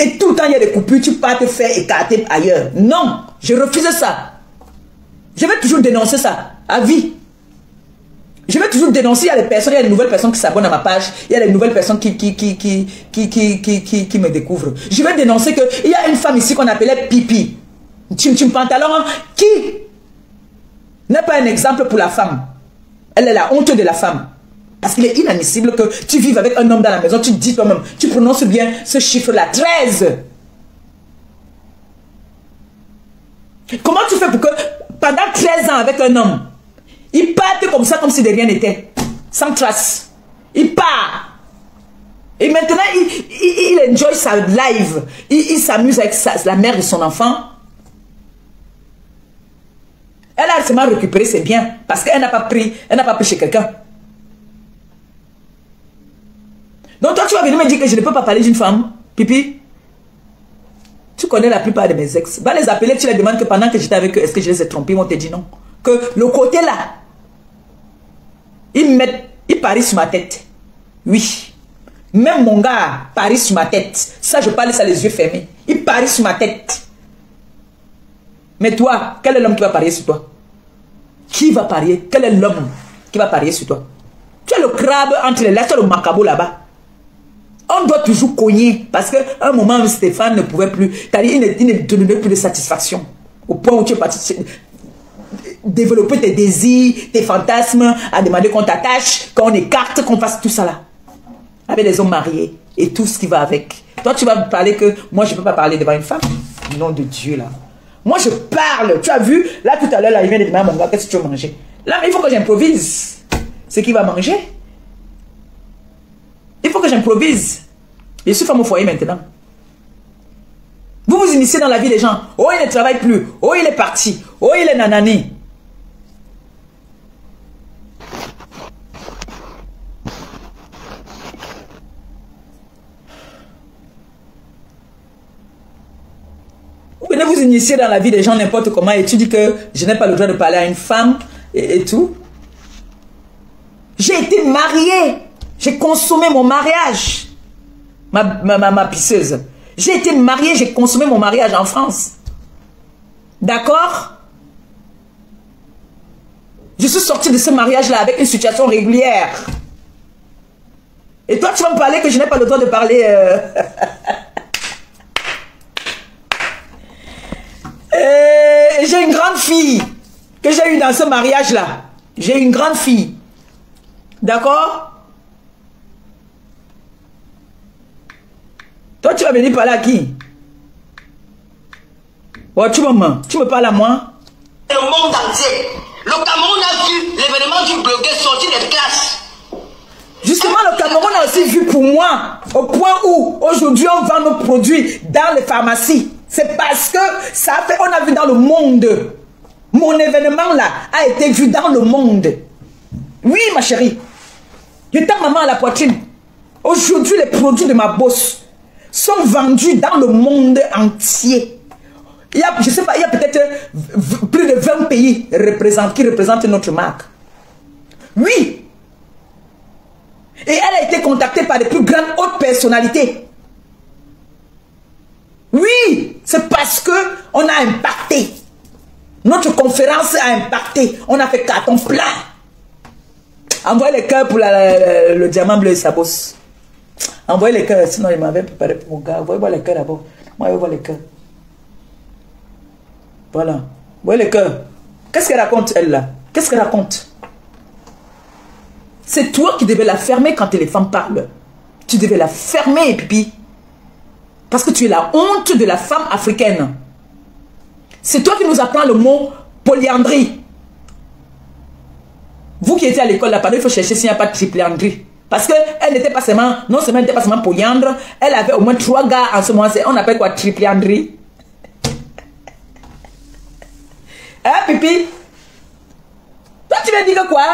Et tout le temps, il y a des coupures, tu pars te faire écarter ailleurs. Non, je refuse ça. Je vais toujours dénoncer ça, à vie. Je vais toujours dénoncer, il y a des personnes, il y a des nouvelles personnes qui s'abonnent à ma page, il y a des nouvelles personnes qui me découvrent. Je vais dénoncer qu'il y a une femme ici qu'on appelait Pipi. Tim Pantalon, qui n'est pas un exemple pour la femme. Elle est la honte de la femme. Parce qu'il est inadmissible que tu vives avec un homme dans la maison, tu te dis toi-même, tu prononces bien ce chiffre-là, 13. Comment tu fais pour que pendant 13 ans avec un homme, il parte comme ça, comme si de rien n'était, sans trace. Il part. Et maintenant, il enjoy sa life. Il s'amuse avec la mère de son enfant. Elle a seulement récupéré ses biens parce qu'elle n'a pas pris chez quelqu'un. Donc toi, tu vas venir me dire que je ne peux pas parler d'une femme, Pipi. Tu connais la plupart de mes ex. Va les appeler, tu les demandes que pendant que j'étais avec eux, est-ce que je les ai trompés, ils vont te dire non. Que le côté là, ils parient sur ma tête. Oui. Même mon gars parie sur ma tête. Ça, je parle ça les yeux fermés. Il parie sur ma tête. Mais toi, quel est l'homme qui va parier sur toi? Qui va parier? Quel est l'homme qui va parier sur toi? Tu as le crabe entre les lèvres, tu as le macabo là-bas. On doit toujours cogner. Parce qu'à un moment, Stéphane ne pouvait plus. Il ne donnait plus de satisfaction. Au point où tu es parti développer tes désirs, tes fantasmes, à demander qu'on t'attache, qu'on écarte, qu'on fasse tout ça là. Avec les hommes mariés et tout ce qui va avec. Toi, tu vas me parler que moi, je ne peux pas parler devant une femme. Nom de Dieu là. Moi, je parle. Tu as vu, là tout à l'heure, là, il vient de demander à mon gars, qu'est-ce que tu veux manger? Là, mais il faut que j'improvise. Ce qu'il va manger. Il faut que j'improvise. Je suis femme au foyer maintenant. Vous vous initiez dans la vie des gens. Oh, il ne travaille plus. Oh, il est parti. Oh, il est nanani. Vous venez vous initier dans la vie des gens n'importe comment et tu dis que je n'ai pas le droit de parler à une femme et tout. J'ai été mariée. J'ai consommé mon mariage. Ma pisseuse. J'ai été mariée, j'ai consommé mon mariage en France. D'accord? Je suis sortie de ce mariage-là avec une situation régulière. Et toi, tu vas me parler que je n'ai pas le droit de parler... J'ai une grande fille que j'ai eue dans ce mariage-là. J'ai une grande fille. D'accord? Toi, tu vas venir parler à qui? Oh, tu me parles à moi? Le monde entier. Le Cameroun a vu l'événement du blogueur sortir des classes. Justement, le Cameroun a aussi vu pour moi, au point où aujourd'hui on vend nos produits dans les pharmacies. C'est parce que ça a fait, on a vu dans le monde. Mon événement là a été vu dans le monde. Oui, ma chérie. Je tape maman à la poitrine. Aujourd'hui, les produits de ma bosse sont vendus dans le monde entier. Il y a, je sais pas, il y a peut-être plus de 20 pays qui représentent notre marque. Oui. Et elle a été contactée par les plus grandes hautes personnalités. Oui, c'est parce que on a impacté. Notre conférence a impacté. On a fait carton plein. Envoyez les cœurs pour le diamant bleu et sa bosse. Envoyez les cœurs, sinon il m'avait préparé pour mon gars. Envoyez-moi les cœurs d'abord. Moi, je vois les cœurs. Voilà. Voyez les cœurs. Qu'est-ce qu'elle raconte, elle, là? Qu'est-ce qu'elle raconte? C'est toi qui devais la fermer quand les femmes parlent. Tu devais la fermer, Pipi. Parce que tu es la honte de la femme africaine. C'est toi qui nous apprends le mot polyandrie. Vous qui étiez à l'école, là, il faut chercher s'il n'y a pas de tripléandrie. Parce qu'elle n'était pas seulement, non seulement elle n'était pas seulement polyandre, elle avait au moins 3 gars en ce moment. On appelle quoi, tripléandrie? Hein, Pipi? Toi, tu veux dire quoi?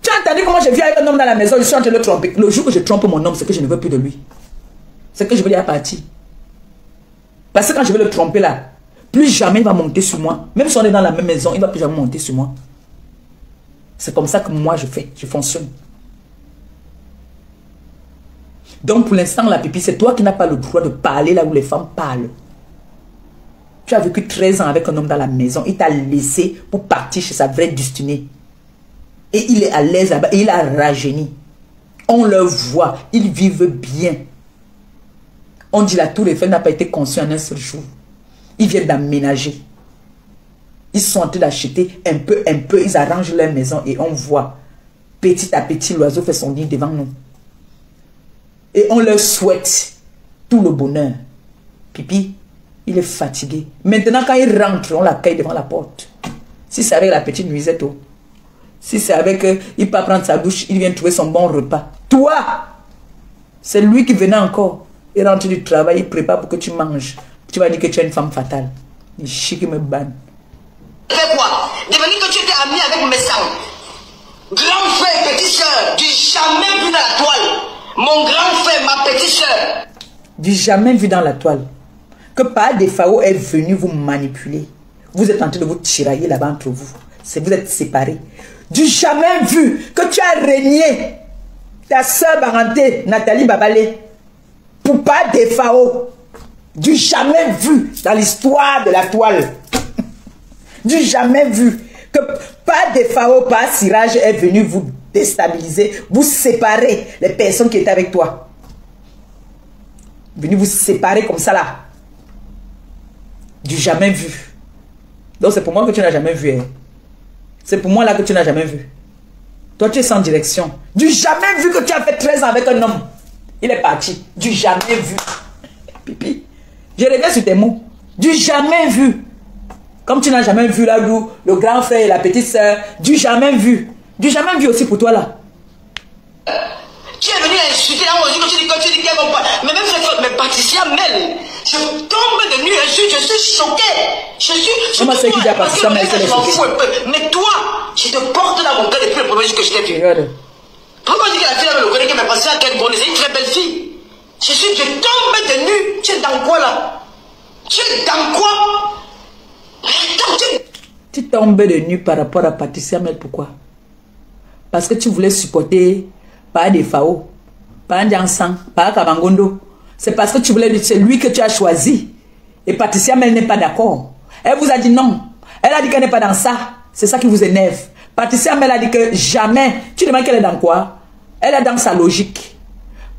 Tu as entendu comment je vis avec un homme dans la maison, je suis en train de le tromper. Le jour que je trompe mon homme, c'est que je ne veux plus de lui. C'est que je veux dire à partir. Parce que quand je vais le tromper là, plus jamais il va monter sur moi. Même si on est dans la même maison, il ne va plus jamais monter sur moi. C'est comme ça que moi je fais, je fonctionne. Donc pour l'instant, la Pipi, c'est toi qui n'as pas le droit de parler là où les femmes parlent. Tu as vécu 13 ans avec un homme dans la maison, il t'a laissé pour partir chez sa vraie destinée. Et il est à l'aise là-bas. Et il a rajeuni. On le voit. Ils vivent bien. On dit la tour Eiffel n'a pas été conçue en un seul jour. Ils viennent d'aménager. Ils sont en train d'acheter un peu. Ils arrangent leur maison et on voit. Petit à petit, l'oiseau fait son nid devant nous. Et on leur souhaite tout le bonheur. Pipi, il est fatigué. Maintenant, quand il rentre, on l'accueille devant la porte. Si c'est avec la petite nuisette, oh. Si c'est avec, il peut prendre sa douche, il vient trouver son bon repas. Toi, c'est lui qui venait encore. Il rentre du travail, il prépare pour que tu manges. Tu vas dire que tu es une femme fatale. Il chie qui me banne. Fais quoi? Devenir que tu étais ami avec mes sangs. Grand frère et petite soeur, du jamais vu dans la toile. Mon grand frère, ma petite soeur. Du jamais vu dans la toile. Que par des Phao est venu vous manipuler. Vous êtes en train de vous tirailler là-bas entre vous. Vous êtes séparés. Du jamais vu que tu as régné ta soeur Baranté, Nathalie Babalé, pour pas des Phao. Du jamais vu dans l'histoire de la toile. Du jamais vu que pas des Phao, pas Siraj est venu vous déstabiliser, vous séparer les personnes qui étaient avec toi. Venu vous séparer comme ça là. Du jamais vu. Donc c'est pour moi que tu n'as jamais vu. Hein. C'est pour moi là que tu n'as jamais vu. Toi tu es sans direction. Du jamais vu que tu as fait 13 ans avec un homme. Il est parti. Du jamais vu. Pipi. Je reviens sur tes mots. Du jamais vu. Comme tu n'as jamais vu là où le grand frère et la petite soeur. Du jamais vu. Du jamais vu aussi pour toi là. Tu es venu insulter là, tu dis qu'elle va pas. Mais même mes Patricia Mel, je tombe de nuit, je suis choqué. Je suis comment c'est qu'il y a Patricia Mel? Mais toi, je te porte dans mon cœur depuis le premier jour que je t'ai vu. Regarde. Pourquoi dis que la fille me connaît, que mes Patricia, quelle bonne, c'est une très belle fille. Je tombe de nuit. Tu es dans quoi là? Tu es dans quoi? Tu tombes de nuit par rapport à Patricia Mel, pourquoi? Parce que tu voulais supporter pas des Phao, pas un Jansan, pas Kabangondo. C'est parce que tu voulais, c'est lui que tu as choisi. Et Patricia Mel n'est pas d'accord. Elle vous a dit non. Elle a dit qu'elle n'est pas dans ça. C'est ça qui vous énerve. Patricia Mel a dit que jamais. Tu demandes qu'elle est dans quoi? Elle est dans sa logique.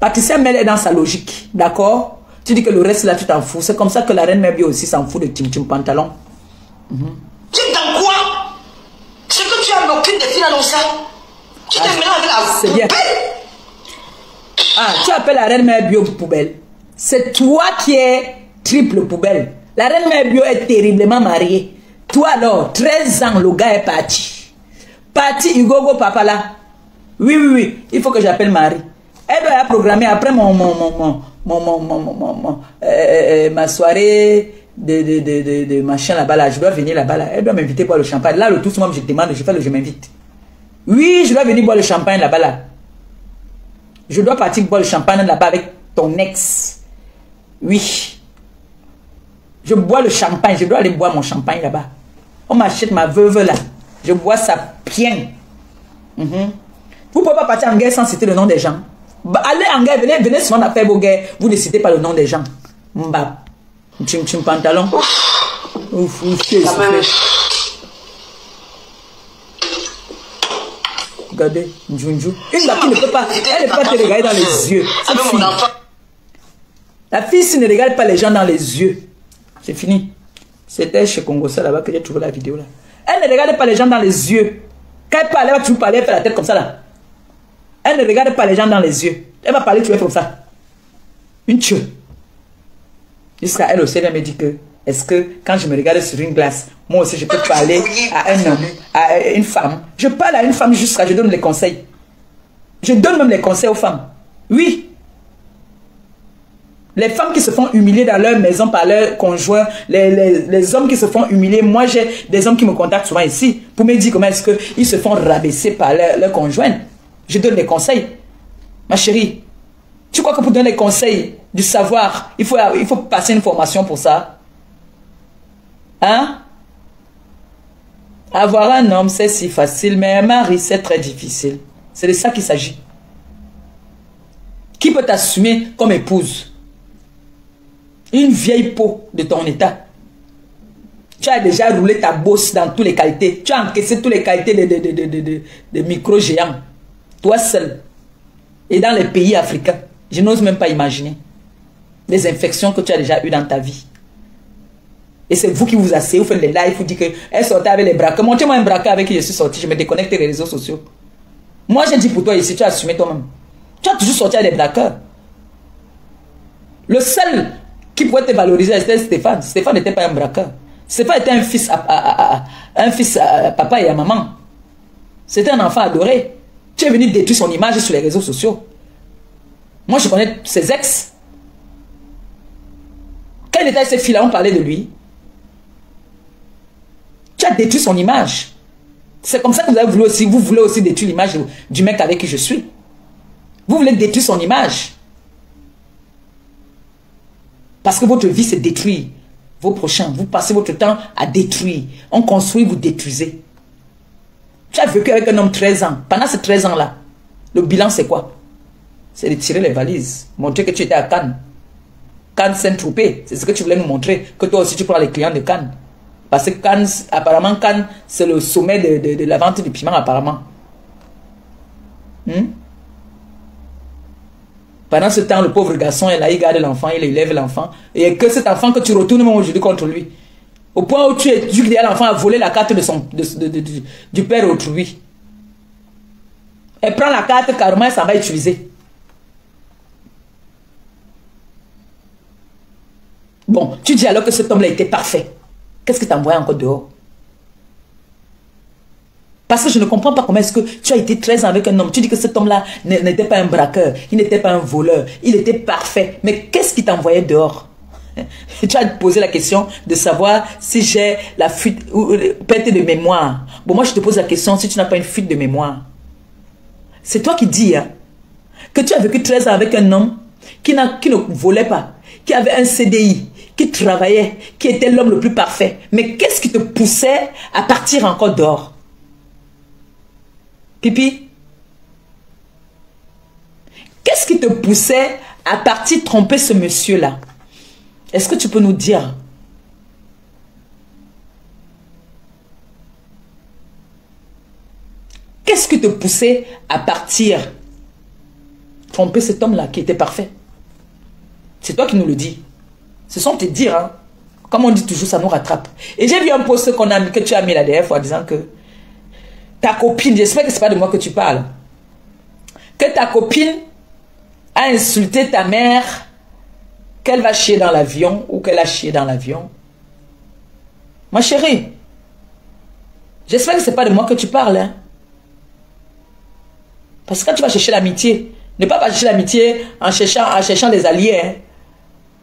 Patricia Mel est dans sa logique. D'accord? Tu dis que le reste là, tu t'en fous. C'est comme ça que la reine Mebio aussi s'en fout de Tim Pantalon. Tu es dans quoi? C'est que tu as bloqué des filles dans ça. Tu te mélanges avec la poubelle. Ah, tu appelles la reine Mère Bio poubelle. C'est toi qui es triple poubelle. La reine Mère Bio est terriblement mariée. Toi alors, 13 ans, le gars est parti. Parti, Hugo papa là. Oui, il faut que j'appelle Marie. Elle doit programmer après ma soirée de machin là-bas là. Je dois venir là-bas là. Elle doit m'inviter boire le champagne. Là, le tout ce moment, je demande, je m'invite. Oui, je dois venir boire le champagne là-bas là. Je dois partir boire le champagne là-bas avec ton ex. Oui. Je bois le champagne. Je dois aller boire mon champagne là-bas. On m'achète ma veuve là. Je bois ça bien. Vous ne pouvez pas partir en guerre sans citer le nom des gens. Bah, allez en guerre, venez souvent faire vos guerres. Vous ne citez pas le nom des gens. Mba. Tim pantalon. Ouf, regardez, Njunju. Une fille qui ne peut pas, elle ne peut pas te regarder dans les yeux. La fille, si ne regarde pas les gens dans les yeux, c'est fini. C'était chez Congossa là-bas que j'ai trouvé la vidéo là. Elle ne regarde pas les gens dans les yeux. Quand elle parle, elle va toujours parler, elle fait la tête comme ça là. Elle ne regarde pas les gens dans les yeux. Elle va parler, tu vas faire comme ça. Une tue. Jusqu'à elle aussi, elle me dit que, est-ce que quand je me regarde sur une glace, moi aussi je peux parler à un homme, à une femme. Je parle à une femme jusqu'à, je donne les conseils. Je donne même les conseils aux femmes. Oui. Les femmes qui se font humilier dans leur maison par leur conjoint, les hommes qui se font humilier. Moi, j'ai des hommes qui me contactent souvent ici pour me dire comment est-ce qu'ils se font rabaisser par leur conjoint. Je donne les conseils. Ma chérie, tu crois que pour donner les conseils, du savoir, il faut passer une formation pour ça? Hein? Avoir un homme, c'est si facile, mais un mari, c'est très difficile. C'est de ça qu'il s'agit. Qui peut t'assumer comme épouse? Une vieille peau de ton état. Tu as déjà roulé ta bosse dans toutes les qualités. Tu as encaissé toutes les qualités de micro-géants. Toi seul. Et dans les pays africains, je n'ose même pas imaginer les infections que tu as déjà eues dans ta vie. Et c'est vous qui vous asseyez, vous faites les lives, vous dites qu'elle sortait avec les braqueurs. Montrez-moi un braqueur avec qui je suis sorti, je me déconnecte des réseaux sociaux. Moi, j'ai dit pour toi ici, tu as assumé toi-même. Tu as toujours sorti avec des braqueurs. Le seul qui pouvait te valoriser, c'était Stéphane. Stéphane n'était pas un braqueur. Stéphane était un fils à papa et à maman. C'était un enfant adoré. Tu es venu détruire son image sur les réseaux sociaux. Moi, je connais ses ex. Quand il était avec ses filles-là, on parlait de lui. Tu as détruit son image. C'est comme ça que vous avez voulu aussi, vous voulez aussi détruire l'image du mec avec qui je suis. Vous voulez détruire son image. Parce que votre vie se détruit. Vos prochains, vous passez votre temps à détruire. On construit, vous détruisez. Tu as vécu avec un homme 13 ans. Pendant ces 13 ans-là, le bilan c'est quoi? C'est de tirer les valises. Montrer que tu étais à Cannes. Cannes Saint-Tropez. C'est ce que tu voulais nous montrer. Que toi aussi tu prends les clients de Cannes. Parce que Cannes, apparemment Cannes, c'est le sommet de la vente du piment apparemment. Pendant ce temps, le pauvre garçon est là, il garde l'enfant, il élève l'enfant. Et que cet enfant que tu retournes même aujourd'hui contre lui. Au point où tu es dit que l'enfant a volé la carte du père autrui. Elle prend la carte carrément et s'en va utiliser. Bon, tu dis alors que cet homme-là était parfait. Qu'est-ce que tu as envoyé encore dehors? Parce que je ne comprends pas comment est-ce que tu as été 13 ans avec un homme. Tu dis que cet homme-là n'était pas un braqueur, il n'était pas un voleur, il était parfait. Mais qu'est-ce qui t'envoyait dehors? Tu as posé la question de savoir si j'ai la fuite ou perte de mémoire. Bon, moi je te pose la question si tu n'as pas une fuite de mémoire. C'est toi qui dis hein, que tu as vécu 13 ans avec un homme qui ne volait pas, qui avait un CDI, qui travaillait, qui était l'homme le plus parfait. Mais qu'est-ce qui te poussait à partir encore dehors? Pipi, qu'est-ce qui te poussait à partir tromper ce monsieur-là? Est-ce que tu peux nous dire? Qu'est-ce qui te poussait à partir tromper cet homme-là qui était parfait? C'est toi qui nous le dis. Ce sont tes dires, hein? Comme on dit toujours, ça nous rattrape. Et j'ai vu un post que tu as mis la dernière fois disant que ta copine, j'espère que ce n'est pas de moi que tu parles, que ta copine a insulté ta mère, qu'elle va chier dans l'avion ou qu'elle a chié dans l'avion. Ma chérie, j'espère que ce n'est pas de moi que tu parles. Hein? Parce que quand tu vas chercher l'amitié, ne pas chercher l'amitié en cherchant des alliés. Hein?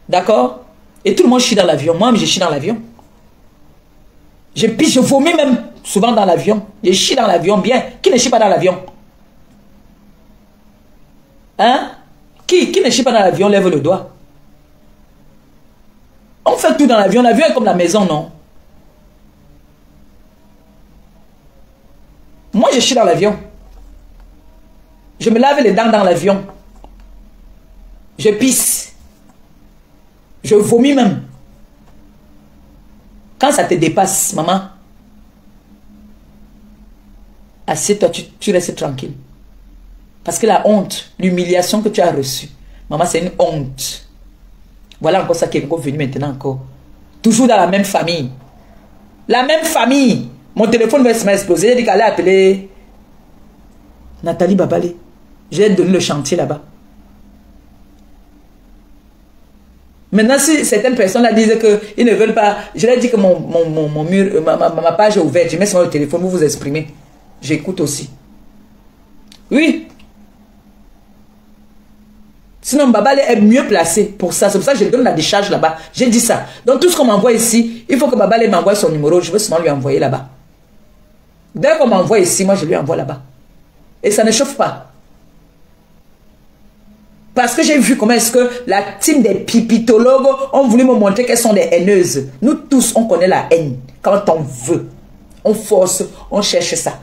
D'accord? Et tout le monde chie dans l'avion. Moi, je chie dans l'avion. Je vomis même souvent dans l'avion. Je chie dans l'avion bien. Qui ne chie pas dans l'avion? Hein? Qui ne chie pas dans l'avion, lève le doigt. On fait tout dans l'avion. L'avion est comme la maison, non? Moi, je chie dans l'avion. Je me lave les dents dans l'avion. Je pisse. Je vomis même. Quand ça te dépasse, maman, assieds-toi, tu restes tranquille. Parce que la honte, l'humiliation que tu as reçue, maman, c'est une honte. Voilà encore ça qui est encore venu maintenant encore. Toujours dans la même famille. La même famille. Mon téléphone va exploser. J'ai dit qu'elle allait appeler Nathalie Babalé. J'ai donné le chantier là-bas. Maintenant, si certaines personnes là disent qu'ils ne veulent pas, je leur dis que mon mur, ma page est ouverte, je mets sur le téléphone, vous vous exprimez. J'écoute aussi. Oui. Sinon, Babalé est mieux placé pour ça. C'est pour ça que je donne la décharge là-bas. J'ai dit ça. Donc, tout ce qu'on m'envoie ici, il faut que Babalé m'envoie son numéro. Je veux seulement lui envoyer là-bas. Dès qu'on m'envoie ici, moi, je lui envoie là-bas. Et ça ne chauffe pas. Parce que j'ai vu comment est-ce que la team des pipitologues ont voulu me montrer qu'elles sont des haineuses. Nous tous, on connaît la haine. Quand on veut, on force, on cherche ça.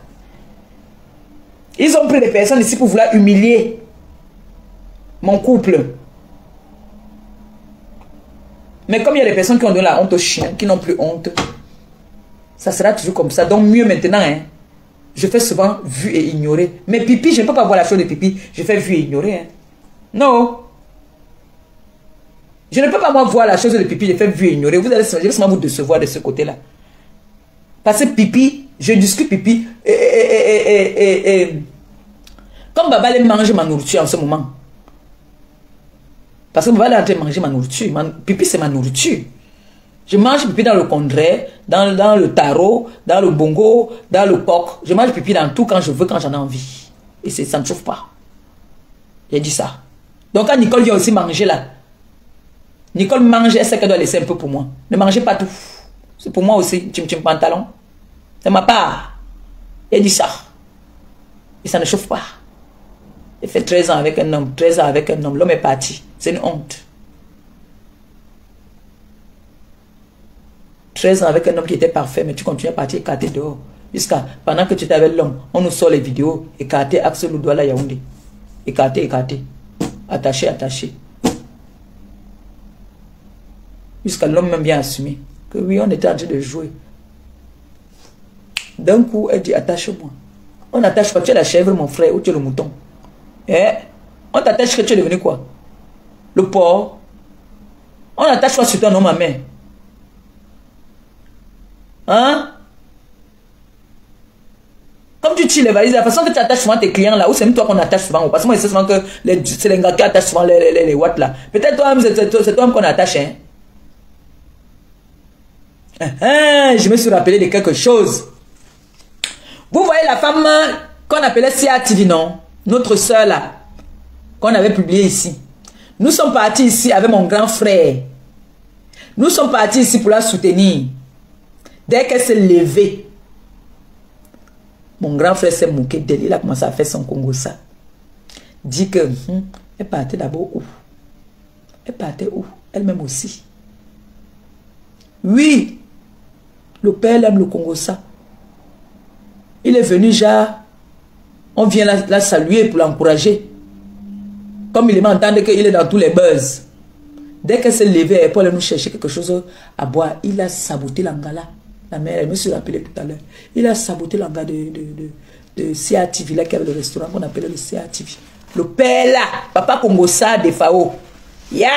Ils ont pris des personnes ici pour vouloir humilier mon couple. Mais comme il y a des personnes qui ont donné la honte aux chiens, qui n'ont plus honte, Ça sera toujours comme ça. Donc mieux maintenant, hein. Je fais souvent vu et ignoré. Mais pipi, je ne peux pas voir la chose de pipi. Je fais vu et ignoré. Hein. Non. Je ne peux pas moi voir la chose de pipi. Je fais vu et ignoré. Vous allez seulement vous décevoir de ce côté-là. Parce que pipi, je discute pipi. Comme Baba allait manger ma nourriture en ce moment. Parce que Baba allait en train de manger ma nourriture. Pipi, c'est ma nourriture. Je mange pipi dans le congrès, dans le tarot, dans le bongo, dans le coq. Je mange pipi dans tout quand je veux, quand j'en ai envie. Et ça ne chauffe pas. J'ai dit ça. Donc quand Nicole vient aussi manger là, Nicole mange, elle sait qu'elle doit laisser un peu pour moi. Ne mangez pas tout. C'est pour moi aussi, tu me pantalon. C'est ma part. Elle dit ça. Et ça ne chauffe pas. Elle fait 13 ans avec un homme, 13 ans avec un homme. L'homme est parti. C'est une honte. 13 ans avec un homme qui était parfait, mais tu continues à partir écarté dehors. Jusqu'à pendant que tu étais avec l'homme, on nous sort les vidéos. Écarté, Axel Douala Yaoundé. Écarté, écarté. Attaché, attaché. Jusqu'à l'homme même bien assumé. Que oui, on était en train de jouer. D'un coup, elle dit, attache-moi. On n'attache pas, tu es la chèvre, mon frère, ou tu es le mouton. Eh? On t'attache que tu es devenu quoi? Le porc. On attache quoi sur ton homme à main? Hein? Comme tu tues les valises, la façon que tu attaches souvent tes clients là, ou c'est même toi qu'on attache souvent, parce que moi je sais souvent que c'est les gars qui attachent souvent les watts là. Peut-être toi-même, c'est toi-même qu'on attache, hein? Je me suis rappelé de quelque chose. Vous voyez la femme qu'on appelait Sia TV, non? Notre soeur là, qu'on avait publié ici. Nous sommes partis ici avec mon grand frère. Nous sommes partis ici pour la soutenir. Dès qu'elle s'est levée, mon grand frère s'est moqué d'elle. Il a commencé à faire son Congo ça. Dit que elle partait d'abord où? Elle partait où? Elle-même aussi. Oui, le père aime le Congo ça. Il est venu genre, on vient la saluer pour l'encourager. Comme il m'entend qu'il est dans tous les buzz. Dès qu'elle s'est levée pour aller nous chercher quelque chose à boire, il a saboté l'angala. La mère, elle me suis rappelé tout à l'heure. Il a saboté l'angala de CATV, là, qui avait le restaurant qu'on appelait le CATV. Le père là, papa Congossa de Fao. Ya,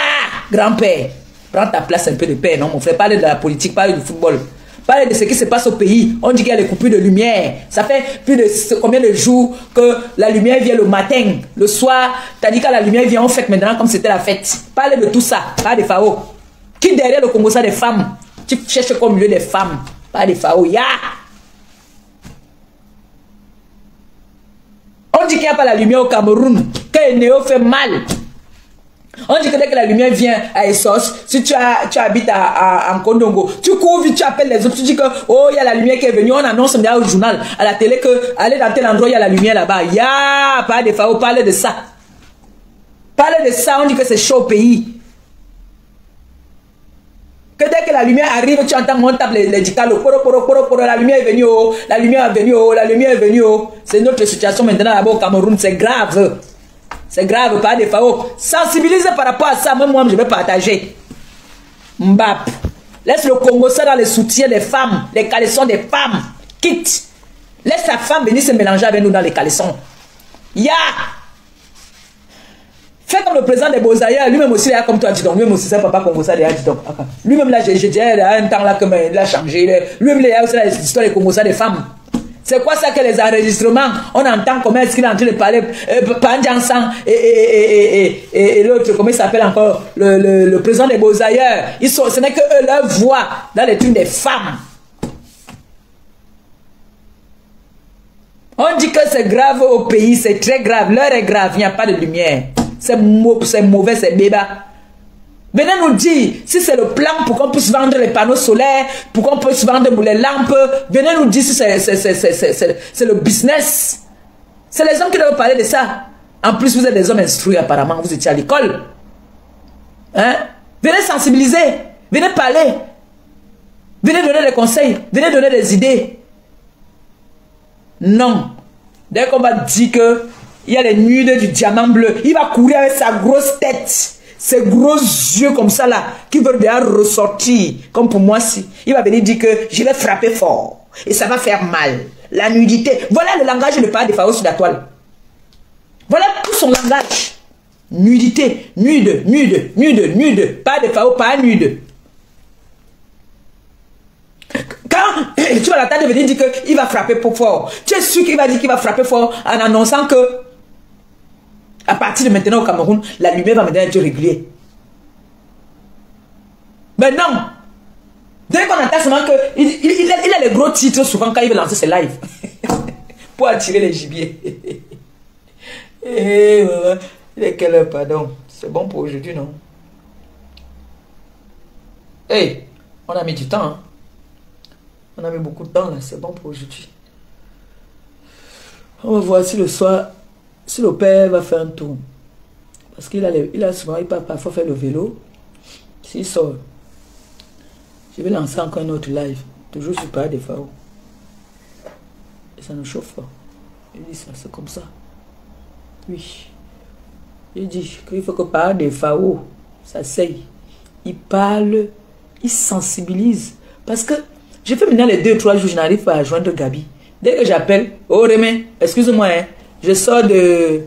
grand-père, prends ta place un peu de père, non, mon frère, parle de la politique, parle du football. Parle de ce qui se passe au pays. On dit qu'il y a des coupures de lumière. Ça fait plus de combien de jours que la lumière vient le matin, le soir. Tandis que la lumière vient en fête maintenant comme c'était la fête. Parle de tout ça. Parle des Fao. Qui derrière le Congo ça des femmes? Tu cherches comme milieu des femmes. Parle des Fao. Ya! On dit qu'il n'y a pas la lumière au Cameroun. Que Néo fait mal. On dit que dès que la lumière vient à Essos, si tu habites en Kondongo, tu cours vite, tu appelles les autres, tu dis que oh, il y a la lumière qui est venue, on annonce au journal, à la télé que allez dans tel endroit, il y a la lumière là-bas. Ya, pas de Fao, parlez de ça. Parlez de ça, on dit que c'est chaud au pays. Que dès que la lumière arrive, tu entends on tape les dictats, la lumière est venue, oh, la lumière est venue, oh, la lumière est venue, oh. C'est notre situation maintenant là-bas au Cameroun, c'est grave. C'est grave, pas des Fao. Sensibiliser par rapport à ça, même moi, je vais partager. Mbap. Laisse le Congo ça dans les soutiens des femmes, les caleçons des femmes. Quitte. Laisse sa femme venir se mélanger avec nous dans les caleçons. Ya! Fais comme le président des Beaux-Ailleurs, lui-même aussi, là, comme toi, dis donc. Lui-même aussi, c'est papa Congo ça, dis donc. Lui-même, là, j'ai dit, il y a un temps là, comme il a changé. Lui-même, il y a aussi l'histoire des Congo ça des femmes. C'est quoi ça que les enregistrements, on entend comment est-ce qu'il est en train de parler, Pandjansan et l'autre, comment il s'appelle encore, le président des Beaux-Ailleurs. Ce n'est que eux, leur voix dans les trucs des femmes. On dit que c'est grave au pays, c'est très grave, l'heure est grave, il n'y a pas de lumière. C'est mauvais, c'est béba. Venez nous dire si c'est le plan pour qu'on puisse vendre les panneaux solaires, pour qu'on puisse vendre les lampes. Venez nous dire si c'est le business. C'est les hommes qui doivent parler de ça. En plus, vous êtes des hommes instruits apparemment, vous étiez à l'école. Hein? Venez sensibiliser, venez parler. Venez donner des conseils, venez donner des idées. Non. Dès qu'on va dire qu'il y a les nudes du diamant bleu, il va courir avec sa grosse tête. ces gros yeux comme ça là, qui veulent déjà ressortir, comme pour moi si. Il va venir dire que je vais frapper fort et ça va faire mal. La nudité. Voilà le langage de Paa de Phao sur la toile. Voilà tout son langage. Nudité, nude, nude, nude, nude. Paa de Phao, pas nude. Quand tu vas l'entendre venir dire qu'il va frapper fort, tu es sûr qu'il va dire qu'il va frapper fort en annonçant que à partir de maintenant au Cameroun, la lumière va maintenant être régulière. Mais non. Dès qu'on entend seulement qu'il a les gros titres souvent quand il veut lancer ses lives. Pour attirer les gibiers. Et il est quelle heure, pardon? C'est bon pour aujourd'hui, non? Hey, on a mis du temps. Hein? On a mis beaucoup de temps là, c'est bon pour aujourd'hui. On va voir si le soir, si le père va faire un tour. Parce qu'il a souvent, il peut parfois faire le vélo. S'il sort, je vais lancer encore un autre live. Toujours sur Paa de Phao. Et ça nous chauffe pas. Il dit ça, c'est comme ça. Oui. Il dit qu'il faut que Paa de Phao s'asseye. Il parle, il sensibilise. Parce que je fais maintenant les 2-3 jours, je n'arrive pas à joindre Gabi. Dès que j'appelle, oh Rémé, excuse-moi, hein, je sors de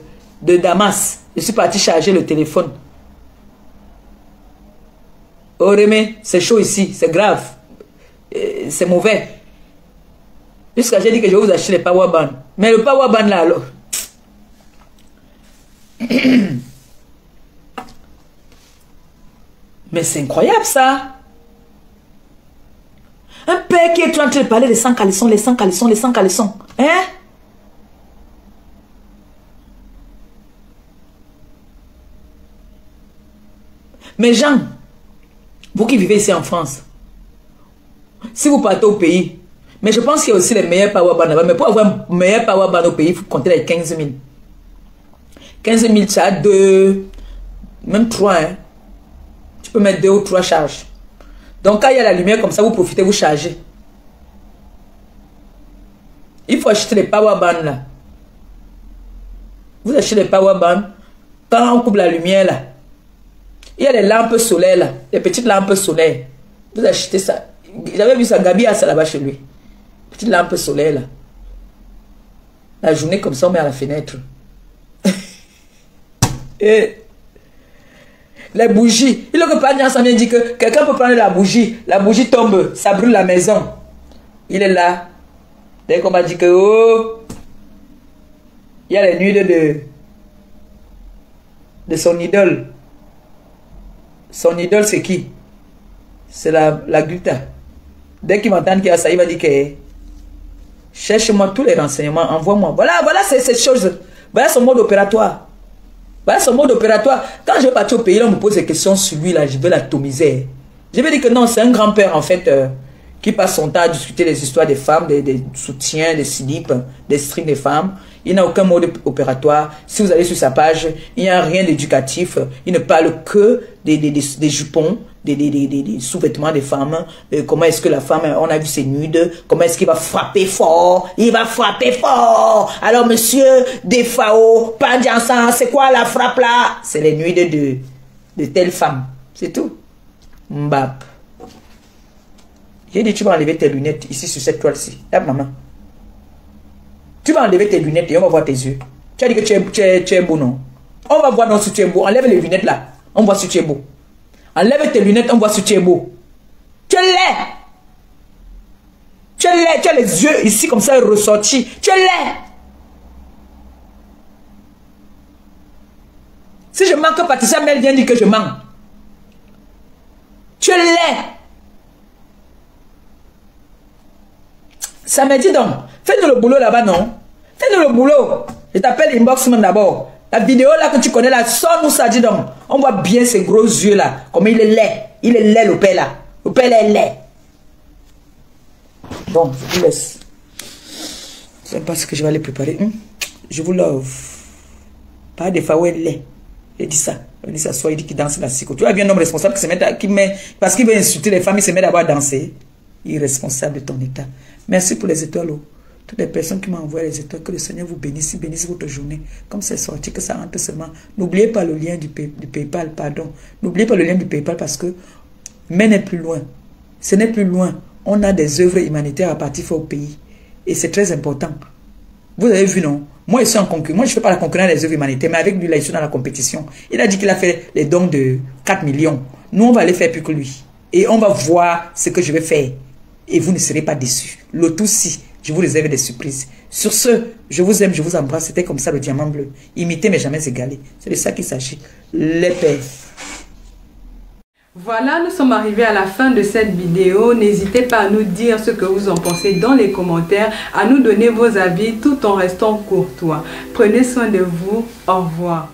Damas. Je suis parti charger le téléphone. Oh Rémé, c'est chaud ici, c'est grave. C'est mauvais. Jusqu'à j'ai dit que je vais vous acheter les powerbands. Mais le powerband là alors. Mais c'est incroyable ça. Un père qui est en train de parler des 100 caleçons, les 100 caleçons, les 100 caleçons. Hein? Mais Jean, vous qui vivez ici en France, si vous partez au pays, mais je pense qu'il y a aussi les meilleurs powerbands là-bas, mais pour avoir un meilleur powerband au pays, il faut compter les 15 000. 15 000, tu as 2, même 3, hein. Tu peux mettre 2 ou 3 charges. Donc quand il y a la lumière comme ça, vous profitez, vous chargez. Il faut acheter les powerbands là. Vous achetez les powerbands. Quand on coupe la lumière là, il y a les lampes solaires là, les petites lampes solaires. Vous achetez ça. J'avais vu ça, Gabi a ça là-bas chez lui. Petite lampe solaire là. La journée comme ça, on met à la fenêtre. Et les bougies. Il ne peut pas dire ça, bien dit que quelqu'un peut prendre la bougie tombe, ça brûle la maison. Il est là. Dès qu'on m'a dit que oh, il y a les nudes de son idole. Son idole c'est qui? C'est la Gulta. Dès qu'il m'entend qu'il y a ça, il va dire que cherche-moi tous les renseignements, envoie-moi. Voilà c'est cette chose. Voilà son mode opératoire. Voilà son mode opératoire. Quand je vais partir au pays, là, on me pose des questions sur lui, là, je vais l'atomiser. Je vais dire que non, c'est un grand-père, en fait, qui passe son temps à discuter des histoires des femmes, des soutiens, des slips, des streams des femmes. Il n'a aucun mode opératoire. Si vous allez sur sa page, il n'y a rien d'éducatif. Il ne parle que des jupons, des sous-vêtements des femmes. Comment est-ce que la femme, on a vu ses nudes. Comment est-ce qu'il va frapper fort. Il va frapper fort. Alors, monsieur de Phao, pas d'ensemble, c'est quoi la frappe là? C'est les nudes de telle femme. C'est tout. Mbap. J'ai dit, tu vas enlever tes lunettes ici sur cette toile-ci. Là, maman. Tu vas enlever tes lunettes et on va voir tes yeux. Tu as dit que tu es beau, non? On va voir non, si tu es beau. Enlève les lunettes là. On voit si tu es beau. Enlève tes lunettes, on voit si tu es beau. Tu es laid. Tu es laid. Tu as les yeux ici comme ça ressortis. Tu es laid. Si je manque, Patricia Mel vient dire que je manque. Tu es laid. Ça me dit donc, fais-nous le boulot là-bas, non? Fais-nous le boulot. Je t'appelle Inboxman d'abord. La vidéo là que tu connais là, sors-nous ça, dis donc. On voit bien ces gros yeux là. Comme il est laid. Il est laid, le père là. Le père là est laid. Bon, je vous laisse. Je ne sais pas ce que je vais aller préparer. Je vous love. Paa de Phao est laid. Il dit ça. Il dit ça soit, il dit qu'il danse la psycho. Tu vois bien un homme responsable qui se met, parce qu'il veut insulter les femmes, il se met d'abord à danser. Irresponsable de ton état. Merci pour les étoiles. Toutes les personnes qui m'ont envoyé les étoiles, que le Seigneur vous bénisse, bénisse votre journée. Comme c'est sorti, que ça rentre seulement. N'oubliez pas le lien du PayPal, pardon. N'oubliez pas le lien du PayPal parce que, mais n'est plus loin. Ce n'est plus loin. On a des œuvres humanitaires à partir au pays. Et c'est très important. Vous avez vu, non? Moi, je suis en concurrence. Moi, je ne fais pas la concurrence des œuvres humanitaires, mais avec lui, là, je suis dans la compétition. Il a dit qu'il a fait les dons de 4 millions. Nous, on va aller faire plus que lui. Et on va voir ce que je vais faire. Et vous ne serez pas déçus. Le tout si, je vous réserve des surprises. Sur ce, je vous aime, je vous embrasse. C'était comme ça le diamant bleu. Imiter mais jamais égaler. C'est de ça qu'il s'agit. Les pères. Voilà, nous sommes arrivés à la fin de cette vidéo. N'hésitez pas à nous dire ce que vous en pensez dans les commentaires, à nous donner vos avis tout en restant courtois. Prenez soin de vous. Au revoir.